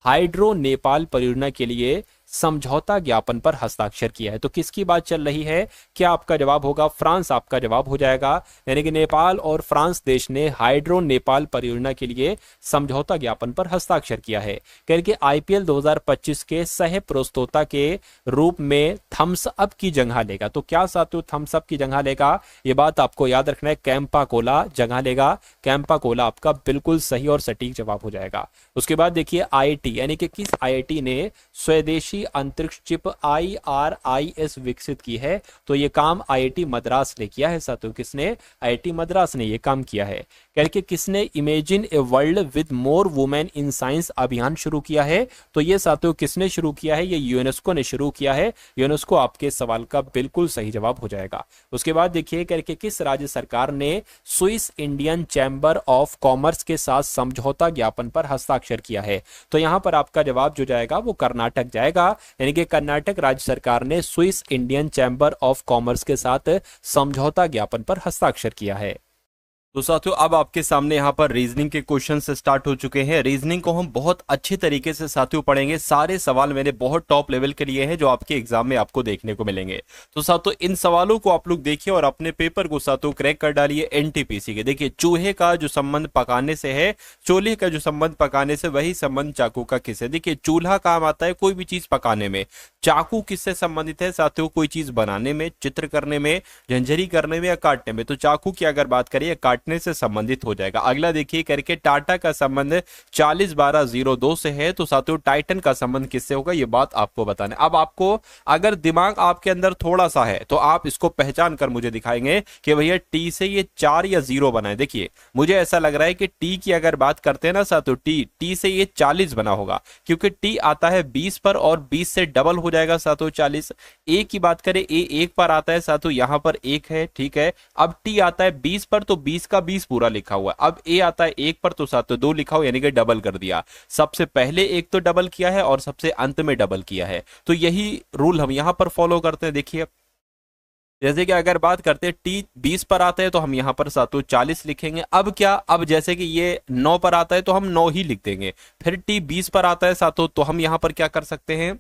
हाइड्रो नेपाल परियोजना के लिए समझौता ज्ञापन पर हस्ताक्षर किया है? तो किसकी बात चल रही है? क्या आपका जवाब होगा? फ्रांस आपका जवाब हो जाएगा। यानी कि नेपाल और फ्रांस देश ने हाइड्रो नेपाल परियोजना के लिए समझौता ज्ञापन पर हस्ताक्षर किया है। कह कि आईपीएल 2025 के सह प्रस्तोता के रूप में थम्स अप की जगह लेगा। तो क्या साथियों थम्स अप की जगह लेगा? ये बात आपको याद रखना है, कैंपा कोला जगह लेगा। कैंपा कोला आपका बिल्कुल सही और सटीक जवाब हो जाएगा। उसके बाद देखिए आईआईटी, यानी कि किस आईआईटी ने स्वदेशी अंतरिक्ष चिप IRIS विकसित की है? तो ये काम आईआईटी मद्रास ने किया है साथियों। किसने? आईआईटी मद्रास ने ये काम किया है। कह के किसने imagine a world with more women in science अभियान शुरू किया है? तो ये साथियों किसने शुरू किया है? ये यूनेस्को ने शुरू किया है। यूनेस्को आपके सवाल का बिल्कुल सही जवाब हो जाएगा। उसके बाद देखिए कह के किस राज्य सरकार ने Swiss Indian chamber of commerce के साथ समझौता ज्ञापन पर हस्ताक्षर किया है? तो यहां पर आपका जवाब जो जाएगा वो कर्नाटक जाएगा। यानी कि कर्नाटक राज्य सरकार ने Swiss Indian chamber of commerce के साथ समझौता ज्ञापन पर हस्ताक्षर किया है। तो साथियों अब आपके सामने यहाँ पर रीजनिंग के क्वेश्चन से स्टार्ट हो चुके हैं। रीजनिंग को हम बहुत अच्छे तरीके से साथियों पढ़ेंगे। सारे सवाल मैंने बहुत टॉप लेवल के लिए हैं जो आपके एग्जाम में आपको देखने को मिलेंगे। तो साथियों इन सवालों को आप लोग देखिए और अपने पेपर को साथियों क्रैक कर डालिए एनटीपीसी के। देखिए चूहे का जो संबंध पकाने से है, चूल्हे का जो संबंध पकाने से, वही संबंध चाकू का किससे? देखिए चूल्हा काम आता है कोई भी चीज पकाने में, चाकू किससे संबंधित है साथियों? कोई चीज बनाने में, चित्र करने में, झंझरी करने में या काटने में। तो चाकू की अगर बात करिए काटने से संबंधित हो जाएगा। अगला देखिए करके टाटा का संबंध 401202 से है। तो साथियों टाइटन का संबंध किससे होगा? ये बात आपको बताना है। अब आपको अगर दिमाग आपके अंदर थोड़ा सा है तो आप इसको पहचान कर मुझे दिखाएंगे कि भैया टी से ये 4 या 0 बना है। देखिए मुझे ऐसा लग रहा है कि टी की अगर बात करते हैं ना साथियों, टी से ये 40 बना होगा, क्योंकि टी आता है 20 पर और 20 से डबल हो जाएगा साथियों 40। ए की बात करें, ए 1 पर आता है साथियों, यहां पर 1 है, ठीक है। अब टी आता है 20 पर तो 20 का 20 पूरा लिखा हुआ है। अब ए आता है 1 पर तो साथियों 2 लिखा हुआ, यानी कि डबल कर दिया। सबसे पहले एक तो डबल किया है और सबसे अंत में डबल किया है। तो यही रूल हम यहां पर फॉलो करते हैं। देखिए जैसे कि अगर बात करते हैं टी 20 पर आता है तो हम यहां पर साथियों 40 लिखेंगे। अब क्या, अब जैसे कि ये 9 पर आता है तो हम 9 ही लिख देंगे। फिर टी 20 पर आता है साथियों तो हम यहां पर क्या कर सकते हैं,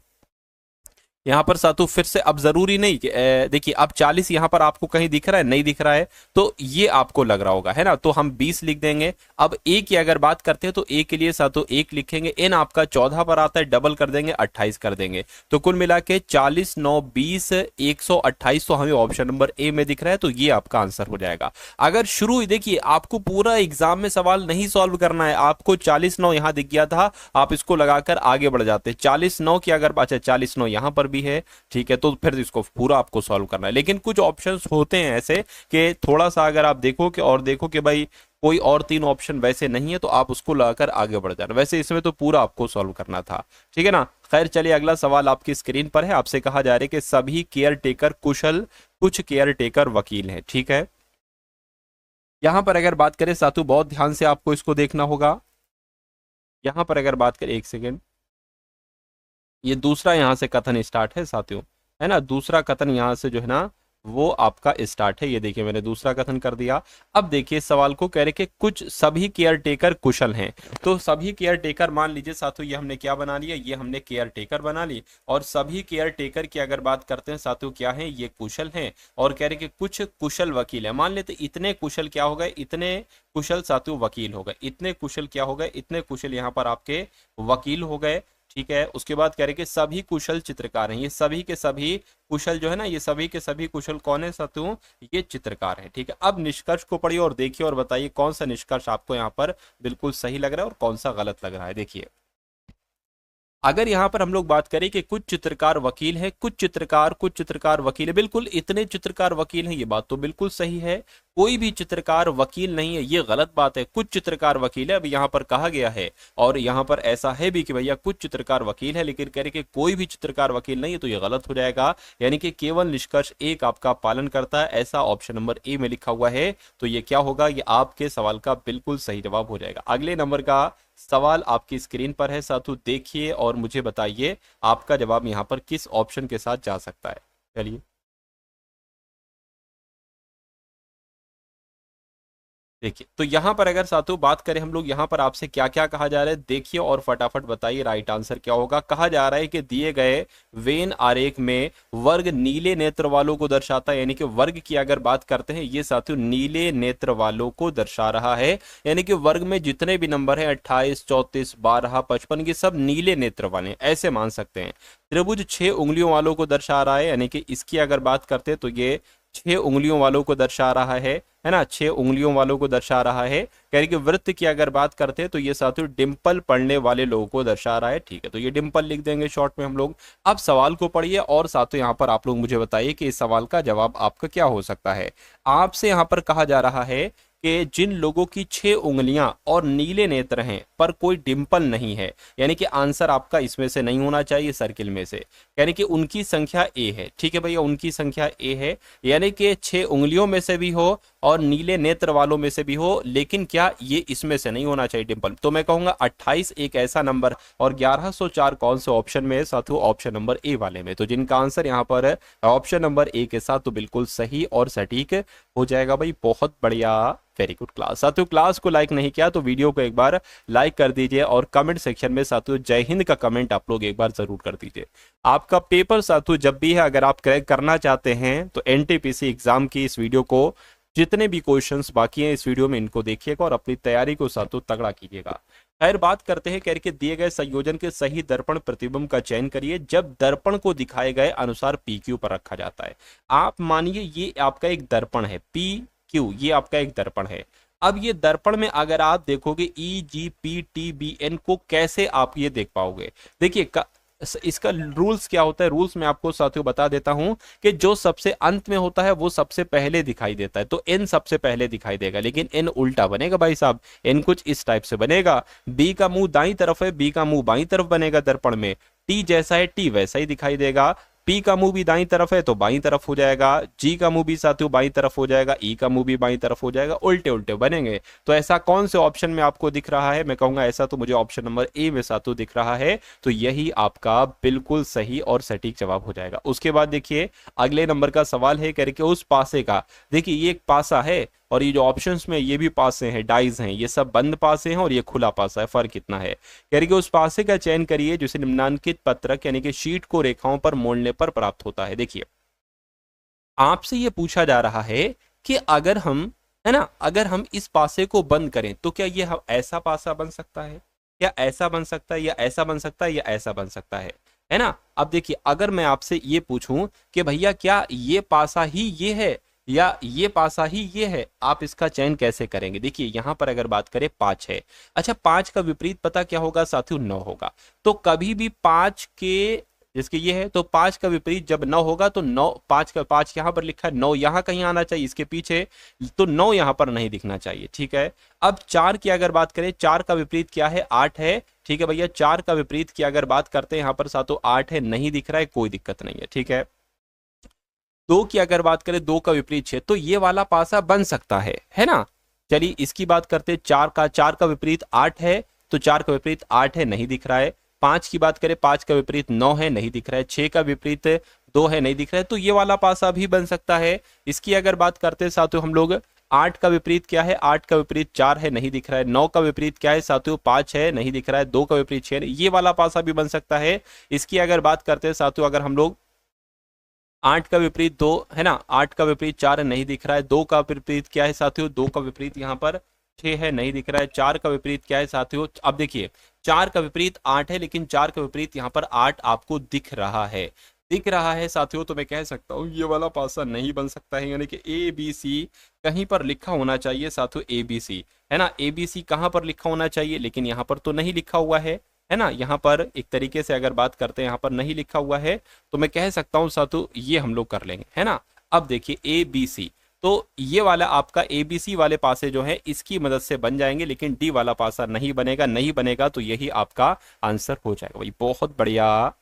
यहां पर सातु फिर से, अब जरूरी नहीं कि देखिए अब 40 यहां पर आपको कहीं दिख रहा है, नहीं दिख रहा है, तो ये आपको लग रहा होगा, है ना। तो हम 20 लिख देंगे। अब ए की अगर बात करते हैं तो ए के लिए सातु 1 लिखेंगे। एन आपका 14 पर आता है, डबल कर देंगे 28 कर देंगे। तो कुल मिला के 40 9 20 128 तो हमें ऑप्शन नंबर ए में दिख रहा है। तो ये आपका आंसर हो जाएगा। अगर शुरू देखिए आपको पूरा एग्जाम में सवाल नहीं सॉल्व करना है, आपको 40 9 यहां दिख गया था, आप इसको लगाकर आगे बढ़ जाते। 40 9 की अगर अच्छा 40 9 यहां पर भी है, ठीक है, तो फिर इसको पूरा आपको सॉल्व करना है। लेकिन कुछ ऑप्शंस होते हैं ऐसे कि थोड़ा सा अगर आप देखो कि और देखो कि भाई कोई और 3 ऑप्शन वैसे नहीं है तो आप उसको लगाकर आगे बढ़ जाना। वैसे इसमें तो पूरा आपको सॉल्व करना था, ठीक है ना। खैर चलिए अगला सवाल आपकी स्क्रीन पर है। आपसे कहा जा रहा है कि सभी केयर टेकर कुशल, कुछ केयर टेकर वकील हैं, ठीक है। यहां पर अगर बात करें सातु, बहुत ध्यान से आपको इसको देखना होगा। यहां पर अगर बात करें, एक सेकेंड, ये दूसरा यहां से कथन स्टार्ट है साथियों, है ना। दूसरा कथन यहां से जो है ना वो आपका स्टार्ट है। ये देखिए मैंने दूसरा कथन कर दिया। अब देखिए सवाल को कह रहे कि कुछ सभी केयर टेकर कुशल हैं। तो सभी केयर टेकर, मान लीजिए साथियों ये हमने क्या बना लिया, ये हमने केयर टेकर बना ली, और सभी केयर टेकर की अगर बात करते हैं साथियों क्या है, ये कुशल हैं। और कह रहे कि कुछ कुशल वकील है, मान लेते इतने कुशल क्या हो गए, इतने कुशल साथियों वकील हो गए, इतने कुशल क्या हो गए, इतने कुशल यहाँ पर आपके वकील हो गए। ठीक है, उसके बाद कह रहे कि सभी कुशल चित्रकार हैं। ये सभी के सभी कुशल जो है ना, ये सभी के सभी कुशल कौन है साथियों, ये चित्रकार हैं। ठीक है, अब निष्कर्ष को पढ़िए और देखिए और बताइए कौन सा निष्कर्ष आपको यहाँ पर बिल्कुल सही लग रहा है और कौन सा गलत लग रहा है। देखिए अगर यहाँ पर हम लोग बात करें कि कुछ चित्रकार वकील है, कुछ चित्रकार वकील है, बिल्कुल इतने चित्रकार वकील हैं, ये बात तो बिल्कुल सही है। कोई भी चित्रकार वकील नहीं है, ये गलत बात है। कुछ चित्रकार वकील है, अब यहाँ पर कहा गया है, और यहाँ पर ऐसा है भी कि भैया कुछ चित्रकार वकील है, लेकिन कह रहे कि कोई भी चित्रकार वकील नहीं है, तो ये गलत हो जाएगा। यानी कि केवल निष्कर्ष एक आपका पालन करता है, ऐसा ऑप्शन नंबर ए में लिखा हुआ है। तो ये क्या होगा, ये आपके सवाल का बिल्कुल सही जवाब हो जाएगा। अगले नंबर का सवाल आपकी स्क्रीन पर है साथियों, देखिए और मुझे बताइए आपका जवाब यहां पर किस ऑप्शन के साथ जा सकता है। चलिए देखिए, तो यहां पर अगर साथियों बात करें हम लोग, यहां पर आपसे क्या क्या कहा जा रहा है देखिए और फटाफट बताइए राइट आंसर क्या होगा। कहा जा रहा है कि दिए गए वेन आरेख में वर्ग नीले नेत्र वालों को दर्शाता है। यानी कि वर्ग की अगर बात करते हैं, ये साथियों नीले नेत्र वालों को दर्शा रहा है। यानी कि वर्ग में जितने भी नंबर हैं 28, 34, 12, 55, ये सब नीले नेत्र वाले हैं, ऐसे मान सकते हैं। त्रिभुज 6 उंगलियों वालों को दर्शा रहा है, यानी कि इसकी अगर बात करते हैं तो ये 6 उंगलियों वालों को दर्शा रहा है ना, 6 उंगलियों वालों को दर्शा रहा है। कह रही कि वृत्त की अगर बात करते हैं तो ये साथियों डिंपल पढ़ने वाले लोगों को दर्शा रहा है। ठीक है, तो ये डिंपल लिख देंगे शॉर्ट में हम लोग। अब सवाल को पढ़िए और साथियों यहाँ पर आप लोग मुझे बताइए कि इस सवाल का जवाब आपका क्या हो सकता है। आपसे यहाँ पर कहा जा रहा है कि जिन लोगों की 6 उंगलियां और नीले नेत्र हैं पर कोई डिंपल नहीं है, यानी कि आंसर आपका इसमें से नहीं होना चाहिए सर्किल में से, यानी कि उनकी संख्या ए है। ठीक है भैया, उनकी संख्या ए है, यानी कि 6 उंगलियों में से भी हो और नीले नेत्र वालों में से भी हो, लेकिन क्या ये इसमें से नहीं होना चाहिए डिंपल। तो मैं कहूंगा 28 एक ऐसा नंबर, और 1104 कौन से ऑप्शन में है साथियों, ऑप्शन नंबर ए वाले में। तो जिनका आंसर यहाँ पर है ऑप्शन नंबर ए के साथ, तो बिल्कुल सही और सटीक हो जाएगा भाई। बहुत बढ़िया, वेरी गुड क्लास। साथियों क्लास को लाइक नहीं किया तो वीडियो को एक बार लाइक कर दीजिए, और कमेंट सेक्शन में साथियों जय हिंद का कमेंट आप लोग एक बार जरूर कर दीजिए। आपका पेपर साथियों जब भी है, अगर आप क्रैक करना चाहते हैं तो एनटीपीसी एग्जाम की इस वीडियो को, जितने भी क्वेश्चंस बाकी हैं इस वीडियो में, इनको देखिएगा और अपनी तैयारी को साथियों तगड़ा कीजिएगा। खैर बात करते हैं, कह के दिए गए संयोजन के सही दर्पण प्रतिबिंब का चयन करिए जब दर्पण को दिखाए गए अनुसार PQ पर रखा जाता है। आप मानिए ये आपका एक दर्पण है PQ, ये आपका एक दर्पण है। अब ये दर्पण में अगर आप देखोगे EGPTBN को कैसे आप ये देख पाओगे, देखिए इसका रूल्स क्या होता है। रूल्स में आपको साथियों बता देता हूं कि जो सबसे अंत में होता है वो सबसे पहले दिखाई देता है, तो N सबसे पहले दिखाई देगा, लेकिन N उल्टा बनेगा भाई साहब। N कुछ इस टाइप से बनेगा, B का मुंह दाईं तरफ है, B का मुंह बाईं तरफ बनेगा दर्पण में, T जैसा है T वैसा ही दिखाई देगा, P का मुंह भी दाईं तरफ है तो बाईं तरफ हो जाएगा, G का मुंह भी साथियों बाईं तरफ हो जाएगा, E का मुंह भी बाईं तरफ हो जाएगा, उल्टे उल्टे बनेंगे। तो ऐसा कौन से ऑप्शन में आपको दिख रहा है, मैं कहूंगा ऐसा तो मुझे ऑप्शन नंबर ए में साथियों दिख रहा है, तो यही आपका बिल्कुल सही और सटीक जवाब हो जाएगा। उसके बाद देखिए अगले नंबर का सवाल है, करके उस पासे का, देखिए ये एक पासा है और ये जो ऑप्शंस में ये भी पासे हैं, डाइज हैं, ये सब बंद पासे हैं और ये खुला पासा है, फर्क कितना है। कह रही कि उस पासे का चयन करिए जिसे निम्नांकित पत्रक यानी कि शीट को रेखाओं पर मोड़ने पर प्राप्त होता है। देखिए आपसे ये पूछा जा रहा है कि अगर हम, है ना, अगर हम इस पासे को बंद करें तो क्या ये ऐसा पासा बन सकता है, या ऐसा बन सकता है, या ऐसा बन सकता है, या ऐसा बन सकता है ना। अब देखिए अगर मैं आपसे ये पूछूं कि भैया क्या ये पासा ही ये है या ये पासा ही ये है, आप इसका चयन कैसे करेंगे। देखिए यहां पर अगर बात करें 5 है, अच्छा 5 का विपरीत पता क्या होगा साथियों, 9 होगा। तो कभी भी 5 के, जिसके ये है, तो 5 का विपरीत जब 9 होगा तो 9, 5 का 5 यहां पर लिखा है, 9 यहां कहीं आना चाहिए इसके पीछे, तो 9 यहां पर नहीं दिखना चाहिए। ठीक है, अब 4 की अगर बात करें, 4 का विपरीत क्या है, 8 है। ठीक है भैया, 4 का विपरीत की अगर बात करते हैं यहां पर साथियों 8 है, नहीं दिख रहा है, कोई दिक्कत नहीं है। ठीक है, 2 की अगर बात करें, 2 का विपरीत 6, तो ये वाला पासा बन सकता है ना। चलिए इसकी बात करते हैं, 4 का विपरीत 8 है, तो 4 का विपरीत 8 है, नहीं दिख रहा है। 5 की बात करें, 5 का विपरीत 9 है, नहीं दिख रहा है। 6 का विपरीत 2 है नहीं दिख रहा है, तो ये वाला पासा भी बन सकता है। इसकी अगर बात करते हैं साथियों हम लोग, 8 का विपरीत क्या है, 8 का विपरीत 4 है नहीं दिख रहा है। 9 का विपरीत क्या है साथियों, 5 है नहीं दिख रहा है। 2 का विपरीत 6 है, ये वाला पासा भी बन सकता है। इसकी अगर बात करते हैं साथियों, अगर हम लोग 8 का विपरीत 2 है ना, 8 का विपरीत 4 है नहीं दिख रहा है। 2 का विपरीत क्या है साथियों, 2 का विपरीत यहाँ पर 6 है नहीं दिख रहा है। 4 का विपरीत क्या है साथियों, अब देखिए 4 का विपरीत 8 है, लेकिन 4 का विपरीत यहाँ पर 8 आपको दिख रहा है साथियों, तो मैं कह सकता हूँ ये वाला पासा नहीं बन सकता है। यानी कि ए बी सी कहीं पर लिखा होना चाहिए साथियों, ए बी सी है ना, ए बी सी कहाँ पर लिखा होना चाहिए, लेकिन यहाँ पर तो नहीं लिखा हुआ है ना। यहाँ पर एक तरीके से अगर बात करते हैं यहाँ पर नहीं लिखा हुआ है, तो मैं कह सकता हूँ साथियों ये हम लोग कर लेंगे, है ना। अब देखिए ए बी सी, तो ये वाला आपका ए बी सी वाले पासे जो है इसकी मदद से बन जाएंगे, लेकिन डी वाला पासा नहीं बनेगा, तो यही आपका आंसर हो जाएगा भाई। बहुत बढ़िया,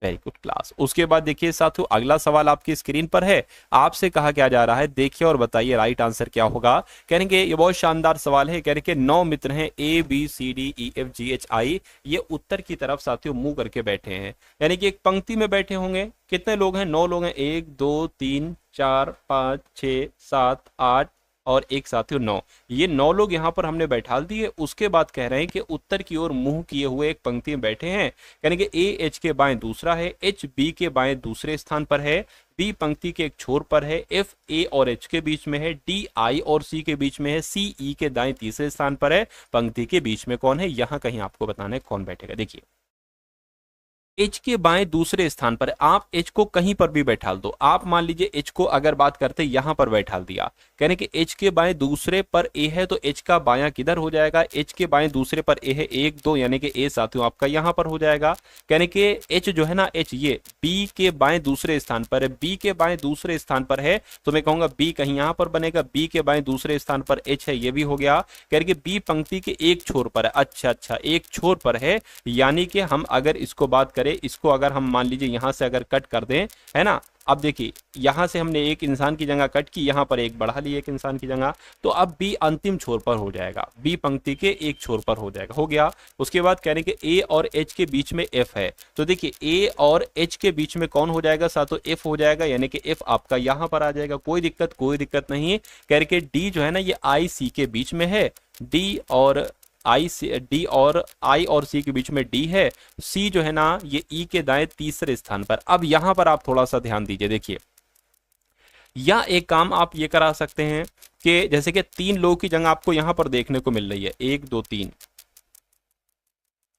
वेरी गुड क्लास। उसके बाद देखिए साथियों अगला सवाल आपकी स्क्रीन पर है, आपसे कहा क्या जा रहा है, देखिए और बताइए राइट आंसर क्या होगा। कहेंगे ये बहुत शानदार सवाल है, कहेंगे 9 मित्र हैं A B C D E F G H I, ये उत्तर की तरफ साथियों मुंह करके बैठे हैं, यानी कि एक पंक्ति में बैठे होंगे। कितने लोग हैं, 9 लोग हैं, 1 2 3 4 5 6 7 8 और एक साथियों 9, ये 9 लोग यहाँ पर हमने बैठा दिए। उसके बाद कह रहे हैं कि उत्तर की ओर मुंह किए हुए एक पंक्ति में बैठे हैं, यानी कि ए एच के बाएं दूसरा है, एच बी के बाएं दूसरे स्थान पर है, बी पंक्ति के एक छोर पर है, एफ ए और एच के बीच में है, डी आई और सी के बीच में है, सी ई के दाएं तीसरे स्थान पर है, पंक्ति के बीच में कौन है, यहां कहीं आपको बताना है कौन बैठेगा। देखिए एच के बाएं दूसरे स्थान पर, आप एच को कहीं पर भी बैठा दो। आप मान लीजिए एच को अगर बात करते यहां पर बैठा दिया, कहने कि एच के बाएं दूसरे पर ए है, तो एच का बायां किधर हो जाएगा, एच के बाएं दूसरे पर ए है 1 2, यानी कि ए साथियों आपका यहां पर हो जाएगा। कहने कि एच जो है ना, एच ये बी के बाएं दूसरे स्थान पर है, बी के बाएं दूसरे स्थान पर है, तो मैं कहूंगा बी कहीं यहां पर बनेगा, बी के बाएं दूसरे स्थान पर एच है, ये भी हो गया। कहने कि बी पंक्ति के एक छोर पर है, अच्छा एक छोर पर है, यानी कि हम अगर इसको बात करें, इसको अगर हम मान लीजिए यहां से अगर कट कर दें, है ना। अब देखिए यहां से हमने एक इंसान की जगह कट की, यहां पर एक बढ़ा ली एक इंसान की जगह, तो अब बी अंतिम छोर पर हो जाएगा, बी पंक्ति के एक छोर पर हो जाएगा, हो गया। उसके बाद कहने के ए और एच के बीच में एफ है, तो देखिए ए और एच के बीच में कौन हो जाएगा साथों, एफ हो जाएगा, यानी कि एफ आपका यहां पर आ जाएगा, कोई दिक्कत नहीं। कह के डी जो है ना ये आई सी के बीच में है, डी और आई और सी के बीच में डी है, सी जो है ना ये ई के दाएं तीसरे स्थान पर। अब यहां पर आप थोड़ा सा ध्यान दीजिए, देखिए या एक काम आप ये करा सकते हैं कि जैसे कि 3 लोगों की जगह आपको यहां पर देखने को मिल रही है 1 2 3,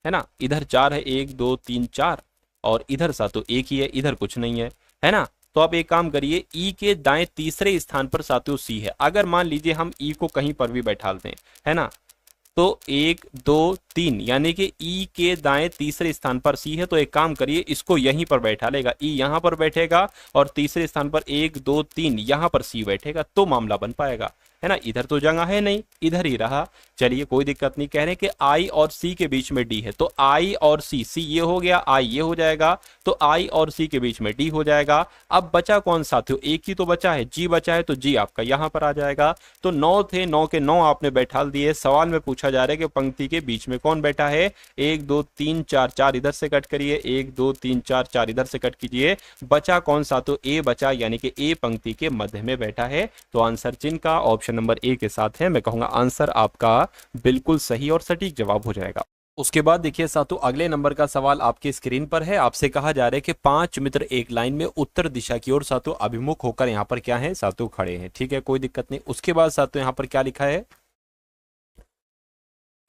है ना, इधर 4 है 1 2 3 4, और इधर सातों एक ही है, इधर कुछ नहीं है ना। तो आप एक काम करिए, ई के दाएं तीसरे स्थान पर साथियों सी है। अगर मान लीजिए हम ई को कहीं पर भी बैठा दें, है ना, तो 1 2 3, यानी कि ई के दाएं तीसरे स्थान पर सी है, तो एक काम करिए इसको यहीं पर बैठा लेगा, ई यहां पर बैठेगा और तीसरे स्थान पर 1 2 3 यहां पर सी बैठेगा, तो मामला बन पाएगा, है ना। इधर तो जगह है नहीं, इधर ही रहा, चलिए कोई दिक्कत नहीं। कह रहे हैं कि आई और सी के बीच में डी है, तो आई और सी, सी ये हो गया, आई ये हो जाएगा, तो आई और सी के बीच में डी हो जाएगा। अब बचा कौन साथियों, एक ही तो बचा है, जी बचा है, तो जी आपका यहां पर आ जाएगा। तो 9 थे, 9 के 9 आपने बैठा दिए। सवाल में पूछा जा रहा है कि पंक्ति के बीच में कौन बैठा है, 1 2 3 4, 4 इधर से कट करिए, 1 2 3 4, 4 इधर से कट कीजिए, बचा कौन साथियों, ए बचा, यानी कि ए पंक्ति के मध्य में बैठा है। तो आंसर चिन्ह का ऑप्शन नंबर ए के साथ है, मैं कहूंगा आंसर आपका बिल्कुल सही और सटीक जवाब हो जाएगा। उसके बाद देखिए साथियों अगले नंबर का सवाल आपकी स्क्रीन पर है, आपसे कहा जा रहा है कि 5 मित्र एक लाइन में उत्तर दिशा की ओर साथियों अभिमुख होकर यहाँ पर क्या है साथियों खड़े हैं, ठीक है, कोई दिक्कत नहीं। उसके बाद साथियों यहाँ पर क्या लिखा है,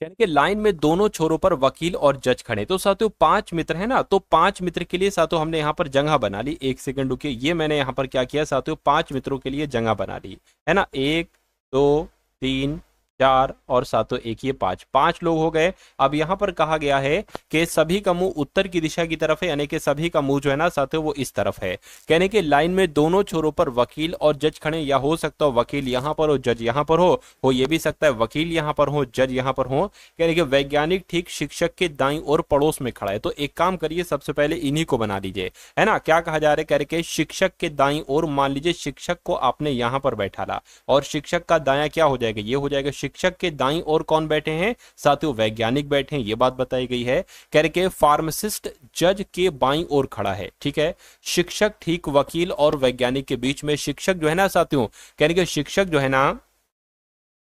यानी कि लाइन में दोनों छोरों पर वकील और जज खड़े। तो साथियों 5 मित्र है ना, तो 5 मित्र के लिए साथियों हमने यहाँ पर जगह बना ली। एक सेकंड रुकिए, ये मैंने यहाँ पर क्या किया साथियों, 5 मित्रों के लिए जगह बना ली, है ना, 1 2 3 4 और सातों एक, ये 5 लोग हो गए। अब यहाँ पर कहा गया है कि सभी का मुंह उत्तर की दिशा की तरफ है, यानी कि सभी का मुंह जो है ना साथियों वो इस तरफ है। कहने के लाइन में दोनों छोरों पर वकील और जज खड़े, या हो सकता हो वकील यहाँ पर हो जज यहाँ पर हो ये भी सकता है वकील यहाँ पर हो जज यहाँ पर हो। कहने के वैज्ञानिक ठीक शिक्षक के दाईं ओर पड़ोस में खड़ा है। तो एक काम करिए, सबसे पहले इन्हीं को बना लीजिए, है ना। क्या कहा जा रहा है, कह रहे कि शिक्षक के दाईं ओर, मान लीजिए शिक्षक को आपने यहाँ पर बैठा ला और शिक्षक का दायां क्या हो जाएगा, ये हो जाएगा शिक्षक शिक्षक के दाईं ओर कौन बैठे हैं साथियों, वैज्ञानिक बैठे हैं, ये बात बताई गई है। कह रहे कि फार्मासिस्ट जज के बाईं ओर खड़ा है, ठीक है। शिक्षक ठीक वकील और वैज्ञानिक के बीच में, शिक्षक जो है ना साथियों, कह रहे कि शिक्षक जो है ना,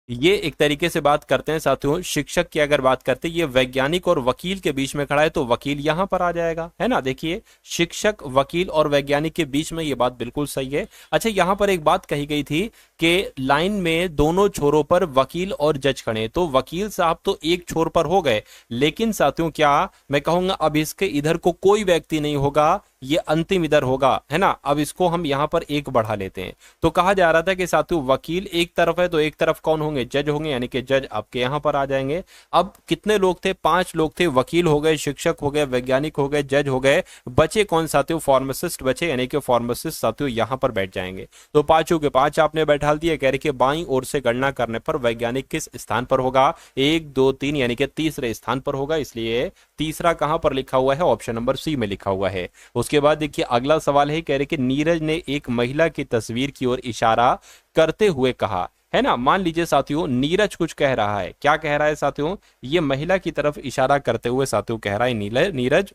ये एक तरीके से बात करते हैं साथियों, शिक्षक की अगर बात करते हैं, ये वैज्ञानिक और वकील के बीच में खड़ा है तो वकील यहां पर आ जाएगा, है ना। देखिए शिक्षक वकील और वैज्ञानिक के बीच में, ये बात बिल्कुल सही है। अच्छा यहां पर एक बात कही गई थी कि लाइन में दोनों छोरों पर वकील और जज खड़े, तो वकील साहब तो एक छोर पर हो गए, लेकिन साथियों क्या मैं कहूंगा अब इसके इधर को कोई व्यक्ति नहीं होगा, ये अंतिम इधर होगा, है ना। अब इसको हम यहां पर एक बढ़ा लेते हैं, तो कहा जा रहा था कि साथियों वकील एक तरफ है तो एक तरफ कौन होंगे, जज होंगे, यानी कि जज आपके यहां पर आ जाएंगे। अब कितने लोग थे, 5 लोग थे, वकील हो गए, शिक्षक हो गए, वैज्ञानिक हो गए, जज हो गए, बचे कौन साथियों, फार्मासिस्ट बचे, यानी कि फार्मासिस्ट साथियों यहां पर बैठ जाएंगे। तो 5 के 5 आपने बैठा दिए। कह रहे कि बाईं ओर से गणना करने पर वैज्ञानिक किस स्थान पर होगा, 1 2 3 यानी कि तीसरे स्थान पर होगा, इसलिए तीसरा कहां पर लिखा हुआ है, ऑप्शन नंबर सी में लिखा हुआ है। उसके बाद देखिए अगला सवाल है, कह रहे कि नीरज ने एक महिला की तस्वीर की ओर इशारा करते हुए कहा, है ना। मान लीजिए साथियों नीरज कुछ कह रहा है, क्या कह रहा है साथियों, ये महिला की तरफ इशारा करते हुए साथियों कह रहा है, नीरज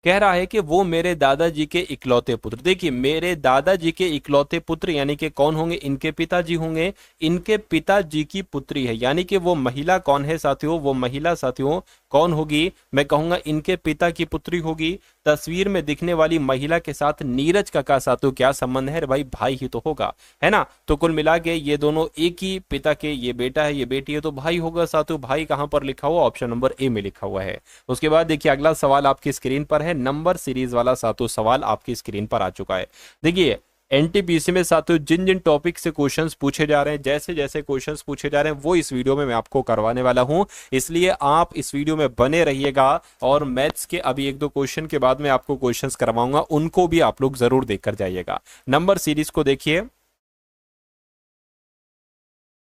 कह रहा है कि वो मेरे दादाजी के इकलौते पुत्र, देखिए मेरे दादाजी के इकलौते पुत्र यानी कि कौन होंगे, इनके पिताजी होंगे, इनके पिताजी की पुत्री है, यानी कि वो महिला कौन है साथियों, वो महिला साथियों कौन होगी, मैं कहूंगा इनके पिता की पुत्री होगी। तस्वीर में दिखने वाली महिला के साथ नीरज का साथियों क्या संबंध है, भाई भाई ही तो होगा, है ना। तो कुल मिला के ये दोनों एक ही पिता के, ये बेटा है ये बेटी है, तो भाई होगा साथियों। भाई कहां पर लिखा हुआ, ऑप्शन नंबर ए में लिखा हुआ है। उसके बाद देखिए अगला सवाल आपकी स्क्रीन पर है, नंबर सीरीज वाला साथियों सवाल आपकी स्क्रीन पर आ चुका है। देखिए एनटीपीसी में साथियों जिन जिन टॉपिक से क्वेश्चंस पूछे जा रहे हैं, जैसे जैसे क्वेश्चंस पूछे जा रहे हैं वो इस वीडियो में मैं आपको करवाने वाला हूं, इसलिए आप इस वीडियो में बने रहिएगा। और मैथ्स के अभी 1-2 क्वेश्चन के बाद में आपको क्वेश्चंस करवाऊंगा, उनको भी आप लोग जरूर देखकर जाइएगा। नंबर सीरीज को देखिए,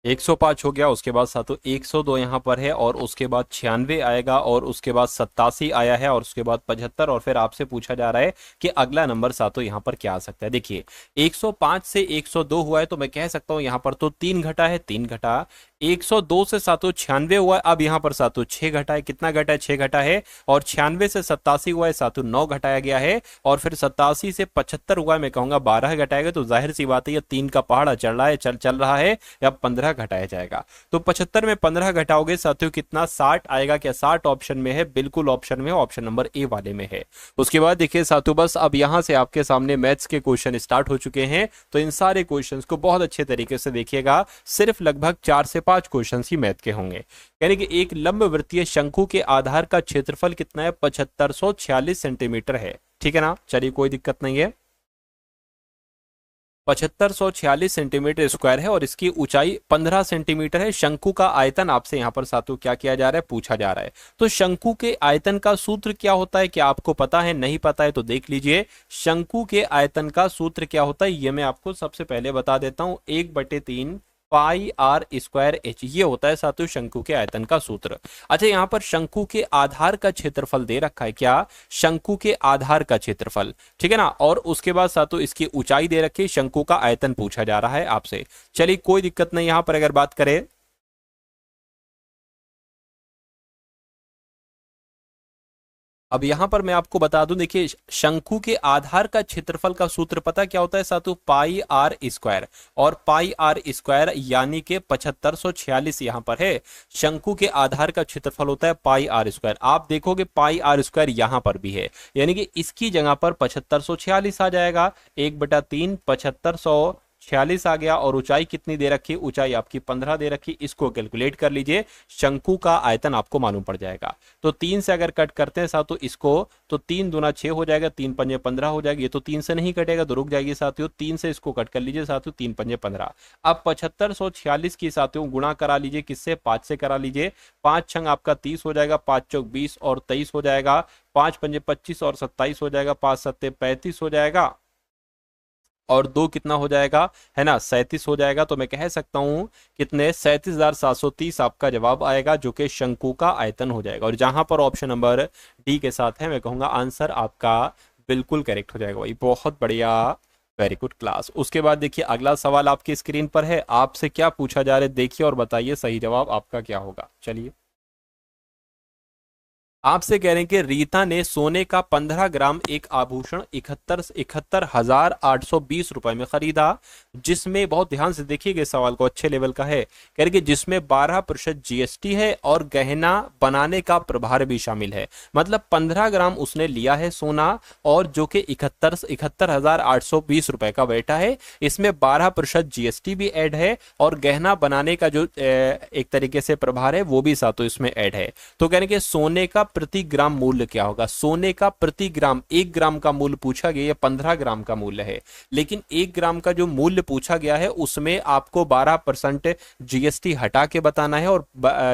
105 हो गया, उसके बाद साथियों 102 यहां पर है, और उसके बाद 96 आएगा, और उसके बाद 87 आया है, और उसके बाद 75, और फिर आपसे पूछा जा रहा है कि अगला नंबर साथियों यहां पर क्या आ सकता है। देखिए 105 से 102 हुआ है, तो मैं कह सकता हूं यहां पर तो 3 घटा है, 3 घटा। 102 से साथियों 96 हुआ है, अब यहां पर साथियों 6 घटा है, कितना घटा है, 6 घटा है। और 96 से 87 हुआ है साथियों 9 घटाया गया है, और फिर 87 से 75 हुआ है, मैं कहूंगा 12 घटाएगा, तो जाहिर सी बात है ये 3 का पहाड़ा चल रहा है, चल रहा है, या 15 घटाया जाएगा। तो 75 में 15 घटाओगे साथियों कितना, 60 आएगा, क्या 60 ऑप्शन में है, बिल्कुल ऑप्शन में, ऑप्शन नंबर ए वाले में है। उसके बाद देखिए साथियों बस अब यहां से आपके सामने मैथ्स के क्वेश्चन स्टार्ट हो चुके हैं, तो इन सारे क्वेश्चंस को बहुत अच्छे तरीके से देखिएगा, सिर्फ लगभग 4 से 5 क्वेश्चन ही मैथ के होंगे। यानी कि एक लंबवृत्तीय शंकु के आधार का क्षेत्रफल कितना है, 7546 सेंटीमीटर है, ठीक है ना। चलिए कोई दिक्कत नहीं है, 7546 सेंटीमीटर स्क्वायर है, और इसकी ऊंचाई 15 सेंटीमीटर है। शंकु का आयतन आपसे यहां पर साथियों क्या किया जा रहा है, पूछा जा रहा है। तो शंकु के आयतन का सूत्र क्या होता है, क्या आपको पता है, नहीं पता है तो देख लीजिए। शंकु के आयतन का सूत्र क्या होता है, ये मैं आपको सबसे पहले बता देता हूं, 1/3 पाई आर स्क्वायर एच, ये होता है साथियों शंकु के आयतन का सूत्र। अच्छा यहां पर शंकु के आधार का क्षेत्रफल दे रखा है, क्या, शंकु के आधार का क्षेत्रफल, ठीक है ना। और उसके बाद साथियों इसकी ऊंचाई दे रखी है, शंकु का आयतन पूछा जा रहा है आपसे। चलिए कोई दिक्कत नहीं, यहां पर अगर बात करें, अब यहां पर मैं आपको बता दूं, देखिए शंकु के आधार का क्षेत्रफल का सूत्र पता क्या होता है साथियों, पाई आर स्क्वायर, और पाई आर स्क्वायर यानी कि 7546 यहां पर है। शंकु के आधार का क्षेत्रफल होता है पाई आर स्क्वायर, आप देखोगे पाई आर स्क्वायर यहां पर भी है, यानी कि इसकी जगह पर 7546 आ जाएगा, 1/3 7546 आ गया। और ऊंचाई कितनी दे रखी, ऊंचाई आपकी 15 दे रखी, इसको कैलकुलेट कर लीजिए, शंकु का आयतन आपको मालूम पड़ जाएगा। तो 3 से अगर कट करते हैं साथियों इसको, तो 3 दूना 6 हो जाएगा, 3 पंजे 15 हो जाएगी, ये तो 3 से नहीं कटेगा तो रुक जाएगी साथियों, 3 से इसको कट कर लीजिए साथियों, 3 पंजे 15। अब 7546 की साथियों गुणा करा लीजिए, किससे, 5 से करा लीजिए, 5 छंग आपका 30 हो जाएगा, 5 चौक 20 और 23 हो जाएगा, 5 पंजे 25 और 27 हो जाएगा, 5 सत्ते 35 हो जाएगा, और 2 कितना हो जाएगा, है ना, 37 हो जाएगा। तो मैं कह सकता हूं कितने, 37,730 आपका जवाब आएगा, जो कि शंकु का आयतन हो जाएगा। और जहां पर ऑप्शन नंबर डी के साथ है, मैं कहूंगा आंसर आपका बिल्कुल करेक्ट हो जाएगा भाई, बहुत बढ़िया। Very good class. उसके बाद देखिए अगला सवाल आपकी स्क्रीन पर है, आपसे क्या पूछा जा रहा है देखिए और बताइए सही जवाब आपका क्या होगा। चलिए, आपसे कह रहे हैं कि रीता ने सोने का 15 ग्राम एक आभूषण 71,820 रुपए में खरीदा, जिसमें, बहुत ध्यान से देखिएगा इस सवाल को, अच्छे लेवल का है, कह रहे कि जिसमें 12% जीएसटी है और गहना बनाने का प्रभार भी शामिल है। मतलब 15 ग्राम उसने लिया है सोना, और जो कि 71,820 रुपए का बैठा है, इसमें 12% जीएसटी भी ऐड है और गहना बनाने का जो एक तरीके से प्रभार है वो भी साथों इसमें ऐड है। तो कहने के सोने का प्रति ग्राम मूल्य क्या होगा। सोने का प्रति ग्राम, 1 ग्राम का मूल्य पूछा गया, ये 15 ग्राम का मूल्य है, लेकिन 1 ग्राम का जो मूल्य पूछा गया है उसमें आपको 12% जीएसटी हटा के बताना है, और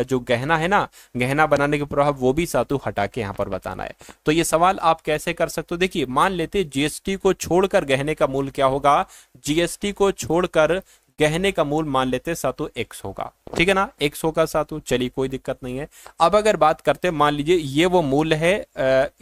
जो गहना है ना, गहना बनाने के प्रभाव वो भी सातु हटा के यहां पर बताना है। तो ये सवाल आप कैसे कर सकते हो, देखिए मान लेते जीएसटी को छोड़कर गहने का मूल्य क्या होगा, जीएसटी को छोड़कर गहने का मूल्य मान लेते सातु एक्स होगा, ठीक है ना, एक्स होगा सातु, चलिए कोई दिक्कत नहीं है। अब अगर बात करते हैं, मान लीजिए ये वो मूल्य है,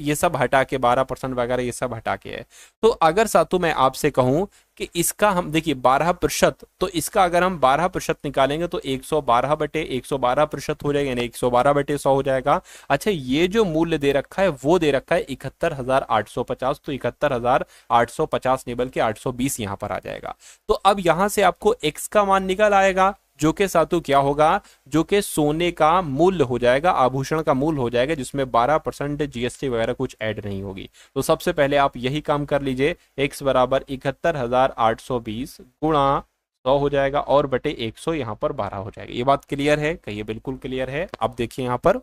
ये सब हटा के 12% वगैरह ये सब हटा के है, तो अगर सातु मैं आपसे कहूं कि इसका हम देखिए 12%, तो इसका अगर हम 12% निकालेंगे तो 112/112% हो जाएगा, यानी 112/100 हो जाएगा। अच्छा, ये जो मूल्य दे रखा है वो दे रखा है 71,850, तो 71,850 नहीं बल्कि 820 यहां पर आ जाएगा। तो अब यहां से आपको एक्स का मान निकल आएगा, जो कि सातु क्या होगा, जो कि सोने का मूल्य हो जाएगा, आभूषण का मूल्य हो जाएगा, जिसमें 12% जीएसटी वगैरह कुछ ऐड नहीं होगी। तो सबसे पहले आप यही काम कर लीजिए, x बराबर 71,820 गुणा 100 हो जाएगा और बटे 100 यहाँ पर 12 हो जाएगा। ये बात क्लियर है, कहिए बिल्कुल क्लियर है। अब देखिए यहाँ पर,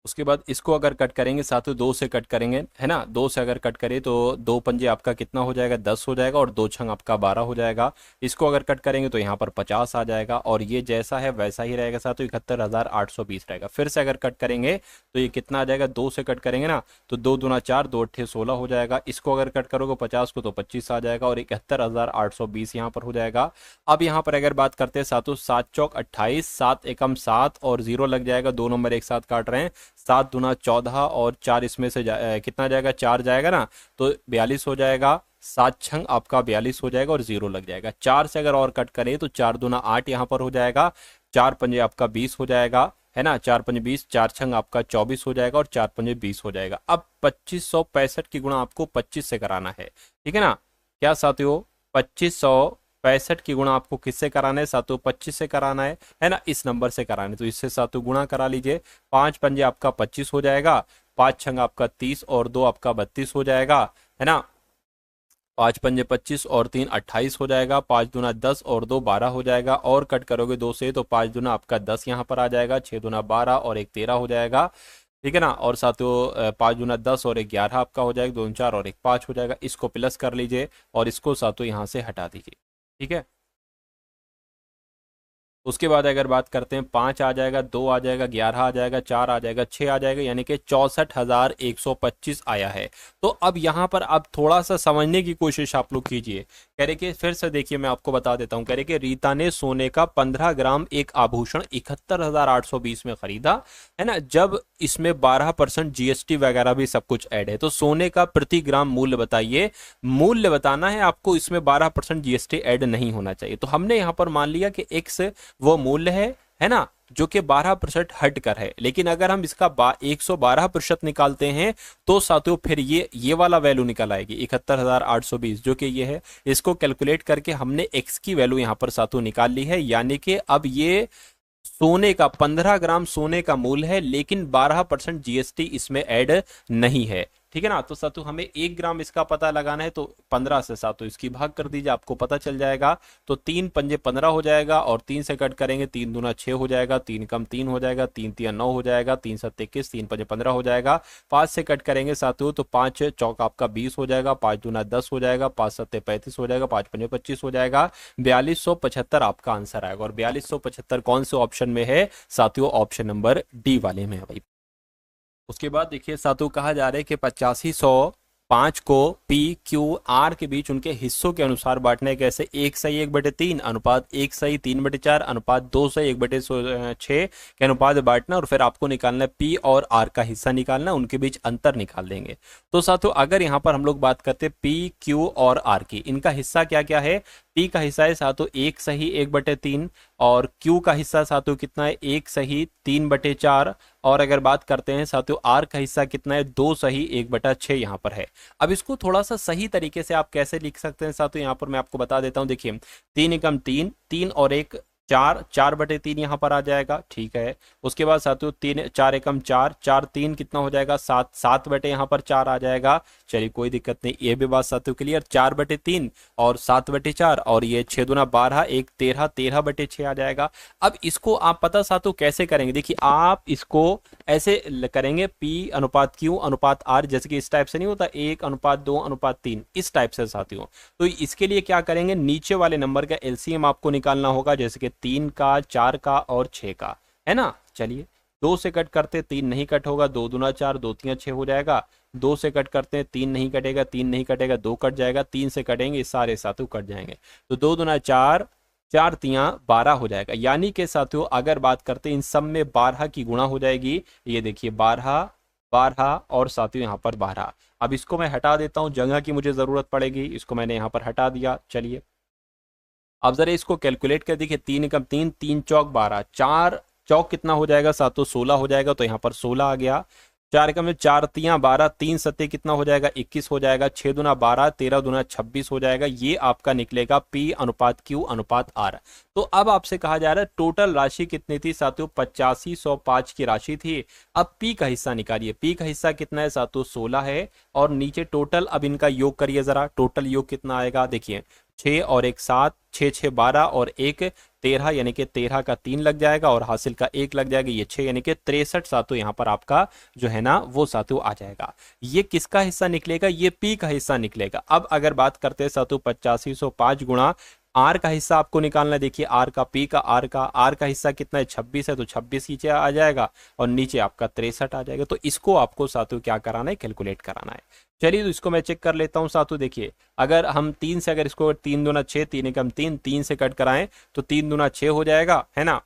उसके बाद इसको अगर कट करेंगे साथों 2 से कट करेंगे, है ना, 2 से अगर कट करें तो 2 पंजे आपका कितना हो जाएगा, 10 हो जाएगा, और 2 छंग आपका 12 हो जाएगा। इसको अगर कट करेंगे तो यहाँ पर 50 आ जाएगा, और ये जैसा है वैसा ही रहेगा साथों, 71,820 रहेगा। फिर से अगर कट करेंगे तो ये कितना आ जाएगा, 2 से कट करेंगे ना, तो 2 दूना 4, 2 अट्ठे 16 हो जाएगा। इसको अगर कट करोगे 50 को तो 25 आ जाएगा, और 71,820 यहाँ पर हो जाएगा। अब यहाँ पर अगर बात करते हैं साथों, 7 चौक 28, 7 एकम 7 और 0 लग जाएगा, 2 नंबर एक साथ काट रहे हैं, 7 दूना 14 और 4 इसमें से कितना जाएगा, 4 जाएगा ना, तो 42 हो जाएगा। 7 छंग आपका 42 हो जाएगा और 0 लग जाएगा। 4 से अगर और कट करें तो 4 दूना 8 यहाँ पर हो जाएगा, 4 पंजे आपका 20 हो जाएगा, है ना, 4 पंजे 20, 4 छंग आपका 24 हो जाएगा और 4 पंजे 20 हो जाएगा। अब 2565 की गुणा आपको 25 से कराना है, ठीक है ना, क्या साथियों, 2565 की गुणा आपको किससे कराना है सातों, 25 से कराना है ना, इस नंबर से कराना है। तो इससे सातों गुणा करा लीजिए, 5 पंजे आपका 25 हो जाएगा, 5 छंग आपका 30 और 2 आपका 32 हो जाएगा, है ना, 5 पंजे 25 और 3 28 हो जाएगा, 5 दूना 10 और 2 12 हो जाएगा, और कट करोगे 2 से तो 5 दूना आपका 10 यहाँ पर आ जाएगा, 6 दूना 12 और 1 13 हो जाएगा, ठीक है ना, और साथियों 5 दूना 10 और 1 11 आपका हो जाएगा, 2 4 और 1 5 हो जाएगा। इसको प्लस कर लीजिए और इसको साथियों यहाँ से हटा दीजिए, ठीक है। उसके बाद अगर बात करते हैं, 5 आ जाएगा, 2 आ जाएगा, 11 आ जाएगा, 4 आ जाएगा, 6 आ जाएगा, यानी कि 64,125 आया है। तो अब यहाँ पर आप थोड़ा सा समझने की कोशिश आप लोग कीजिए। कह रहे कि फिर से देखिए मैं आपको बता देता हूँ, कह रहे कि रीता ने सोने का 15 ग्राम एक आभूषण 71,820 में खरीदा, है ना, जब इसमें 12% जीएसटी वगैरह भी सब कुछ ऐड है। तो सोने का प्रति ग्राम मूल्य बताइए, मूल्य बताना है आपको, इसमें 12% जीएसटी ऐड नहीं होना चाहिए। तो हमने यहाँ पर मान लिया कि एक्स वो मूल्य है ना, जो कि 12% हट कर है। लेकिन अगर हम इसका 112% निकालते हैं तो साथियों फिर ये वाला वैल्यू निकल आएगी 71,820, जो कि ये है। इसको कैलकुलेट करके हमने एक्स की वैल्यू यहां पर साथियों निकाल ली है, यानी कि अब ये सोने का 15 ग्राम सोने का मूल्य है, लेकिन 12% जीएसटी इसमें ऐड नहीं है, ठीक है ना। तो सातु हमें 1 ग्राम इसका पता लगाना है, तो 15 से सातु इसकी भाग कर दीजिए, आपको पता चल जाएगा। तो 3 पंजे 15 हो जाएगा, और 3 से कट करेंगे, 3 दूना 6 हो जाएगा, 3 कम 3 हो जाएगा, 3 तिया 9 हो जाएगा, 3 7 21, 3 पंजे 15 हो जाएगा। 5 से कट करेंगे सातु तो 5 चौक आपका 20 हो जाएगा, 5 दूना 10 हो जाएगा, 5 सत्ते 35 हो जाएगा, 5 पंजे 25 हो जाएगा, 4275 आपका आंसर आएगा। और 4275 कौन से ऑप्शन में है साथियों, ऑप्शन नंबर डी वाले में है भाई। उसके बाद देखिए सातु कहा जा रहा है कि 8500 5 को P Q R के बीच उनके हिस्सों के अनुसार बांटना है। कैसे? 1:1/3 अनुपात 1:3/4 अनुपात 2:1/6 के अनुपात बांटना, और फिर आपको निकालना है P और R का हिस्सा निकालना, उनके बीच अंतर निकाल देंगे। तो साथियों अगर यहाँ पर हम लोग बात करते हैं P Q और R की, इनका हिस्सा क्या क्या है? P का हिस्सा है साथियों 1:1/3 और Q का हिस्सा साथियों कितना है? 1:3/4। और अगर बात करते हैं साथियों R का हिस्सा कितना है? 2:1/6 यहाँ पर है। अब इसको थोड़ा सा सही तरीके से आप कैसे लिख सकते हैं साथियों, यहाँ पर मैं आपको बता देता हूँ। देखिए 3 एकम 3, 3 और 1 4, 4/3 यहाँ पर आ जाएगा, ठीक है। उसके बाद साथियों 3 4 एकम 4, 4 3 कितना हो जाएगा? 7, 7 यहाँ पर 4 आ जाएगा। चलिए कोई दिक्कत नहीं, ये भी बात साथियों क्लियर। 4/3 और 7/4 और ये 6 दूना 12, 1 13, 13/6 आ जाएगा। अब इसको आप पता साथियों कैसे करेंगे? देखिए आप इसको ऐसे करेंगे P अनुपात Q अनुपात R, जैसे कि इस टाइप से नहीं होता 1:2:3, इस टाइप से साथियों। तो इसके लिए क्या करेंगे? नीचे वाले नंबर का एलसीएम आपको निकालना होगा, जैसे कि 3 का, 4 का और 6 का, है ना। चलिए 2 से कट करते 3 नहीं कट होगा, 2 दूना 4, 2 3 6 हो जाएगा। 2 से कट करते हैं 3 नहीं कटेगा, 3 नहीं कटेगा, 2 कट जाएगा। 3 से कटेंगे सारे साथियों कट जाएंगे, तो 2 दूना 4, 4 तियां 12 हो जाएगा। यानी कि साथियों अगर बात करते हैं इन सब में 12 की गुणा हो जाएगी। ये देखिए 12 12 और साथियों यहाँ पर 12। अब इसको मैं हटा देता हूँ, जगह की मुझे जरूरत पड़ेगी, इसको मैंने यहाँ पर हटा दिया। चलिए अब जरा इसको कैलकुलेट कर देखिए, 3 एकम 3, 3 चौक 12, 4 चौक कितना हो जाएगा साथियों? 16 हो जाएगा, तो यहाँ पर 16 आ गया। 4 एकम में 4 तियां 12, 3 सत्ते कितना हो जाएगा? 21 हो जाएगा। 6 दूना 12, 13 दूना 26 हो जाएगा। ये आपका निकलेगा P अनुपात Q अनुपात R। तो अब आपसे कहा जा रहा है टोटल राशि कितनी थी साथियों? 8505 की राशि थी। अब P का हिस्सा निकालिए। P का हिस्सा कितना है साथियों? 16 है। और नीचे टोटल, अब इनका योग करिए जरा, टोटल योग कितना आएगा? देखिए 6 और 1 7, 6 6 12 और 1 13, यानी कि 13 का 3 लग जाएगा और हासिल का 1 लग जाएगा, ये 6, यानी कि 63 साथियों यहाँ पर आपका जो है ना वो साथियों आ जाएगा। ये किसका हिस्सा निकलेगा? ये P का हिस्सा निकलेगा। अब अगर बात करते हैं साथियों 8505 गुणा R का हिस्सा आपको निकालना है। देखिए R का, P का, R का हिस्सा कितना है? 26 है, तो 26 नीचे आ जाएगा और नीचे आपका 63 आ जाएगा। तो इसको आपको साथियों क्या कराना है? कैलकुलेट कराना है। चलिए तो इसको मैं चेक कर लेता हूं साथियों। देखिए अगर हम 3 से, अगर इसको 3 दूना 6, 3 एकम 3, 3 से कट कराएं तो 3 दूना 6 हो जाएगा, है ना।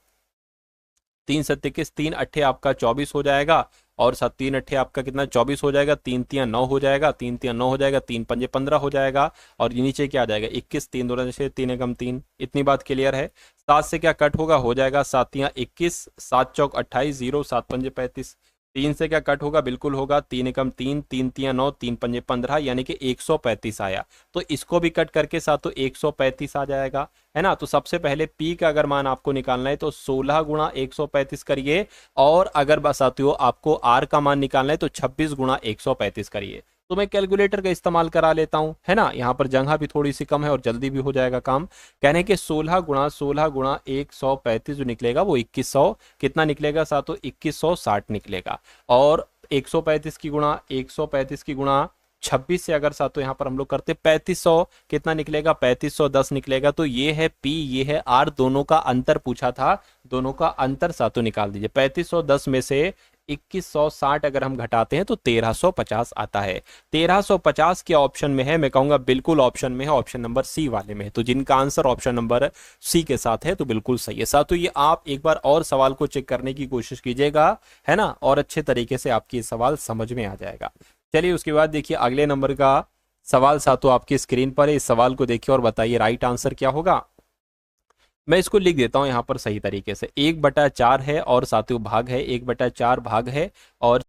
3 सत्ते 21, 3 अट्ठे आपका 24 हो जाएगा और 7 3 अट्ठे आपका कितना? 24 हो जाएगा। 3 तियां 9 हो जाएगा, 3 तियां 9 हो जाएगा, 3 पंजे 15 हो जाएगा और ये नीचे क्या आ जाएगा? 21, 3 दूना 6, 3 एकम 3। इतनी बात क्लियर है। 7 से क्या कट होगा? हो जाएगा 7 तियां 21, 7 चौक 28, 0 7 पंजे 35। 3 से क्या कट होगा? बिल्कुल होगा, 3 एकम 3, 3 तियां 9, 3 पंजे 15, यानी कि 135 आया। तो इसको भी कट करके साथियों 135 आ जाएगा, है ना। तो सबसे पहले P का अगर मान आपको निकालना है तो 16 गुणा 135 करिए, और अगर बस साथियों आपको R का मान निकालना है तो 26 गुणा 135 करिए। तो मैं कैलकुलेटर का इस्तेमाल करा लेता हूं, है ना। यहाँ पर जगह भी थोड़ी सी कम है और जल्दी भी हो जाएगा काम। कहने के 16 गुणा 135 जो निकलेगा वो 2100 कितना निकलेगा साथियों? 2160 निकलेगा। और 135 की गुणा 26 से अगर साथियों यहाँ पर हम लोग करते 3500 कितना निकलेगा? 3510 निकलेगा। तो ये है P, ये है R, दोनों का अंतर पूछा था, दोनों का अंतर साथियों निकाल दीजिए। 3510 में से 2160 अगर हम घटाते हैं तो 1350 आता है। 1350 के ऑप्शन में है, मैं कहूंगा बिल्कुल ऑप्शन में है, ऑप्शन नंबर सी वाले में है। तो जिनका आंसर ऑप्शन नंबर सी के साथ है तो बिल्कुल सही है साथियों। ये आप एक बार और सवाल को चेक करने की कोशिश कीजिएगा, है ना, और अच्छे तरीके से आपकी सवाल समझ में आ जाएगा। चलिए उसके बाद देखिए अगले नंबर का सवाल साथियों आपकी स्क्रीन पर है। इस सवाल को देखिए और बताइए राइट आंसर क्या होगा। मैं इसको लिख देता हूं यहाँ पर सही तरीके से। 1/4 है और साथियों भाग है, 1/4 भाग है और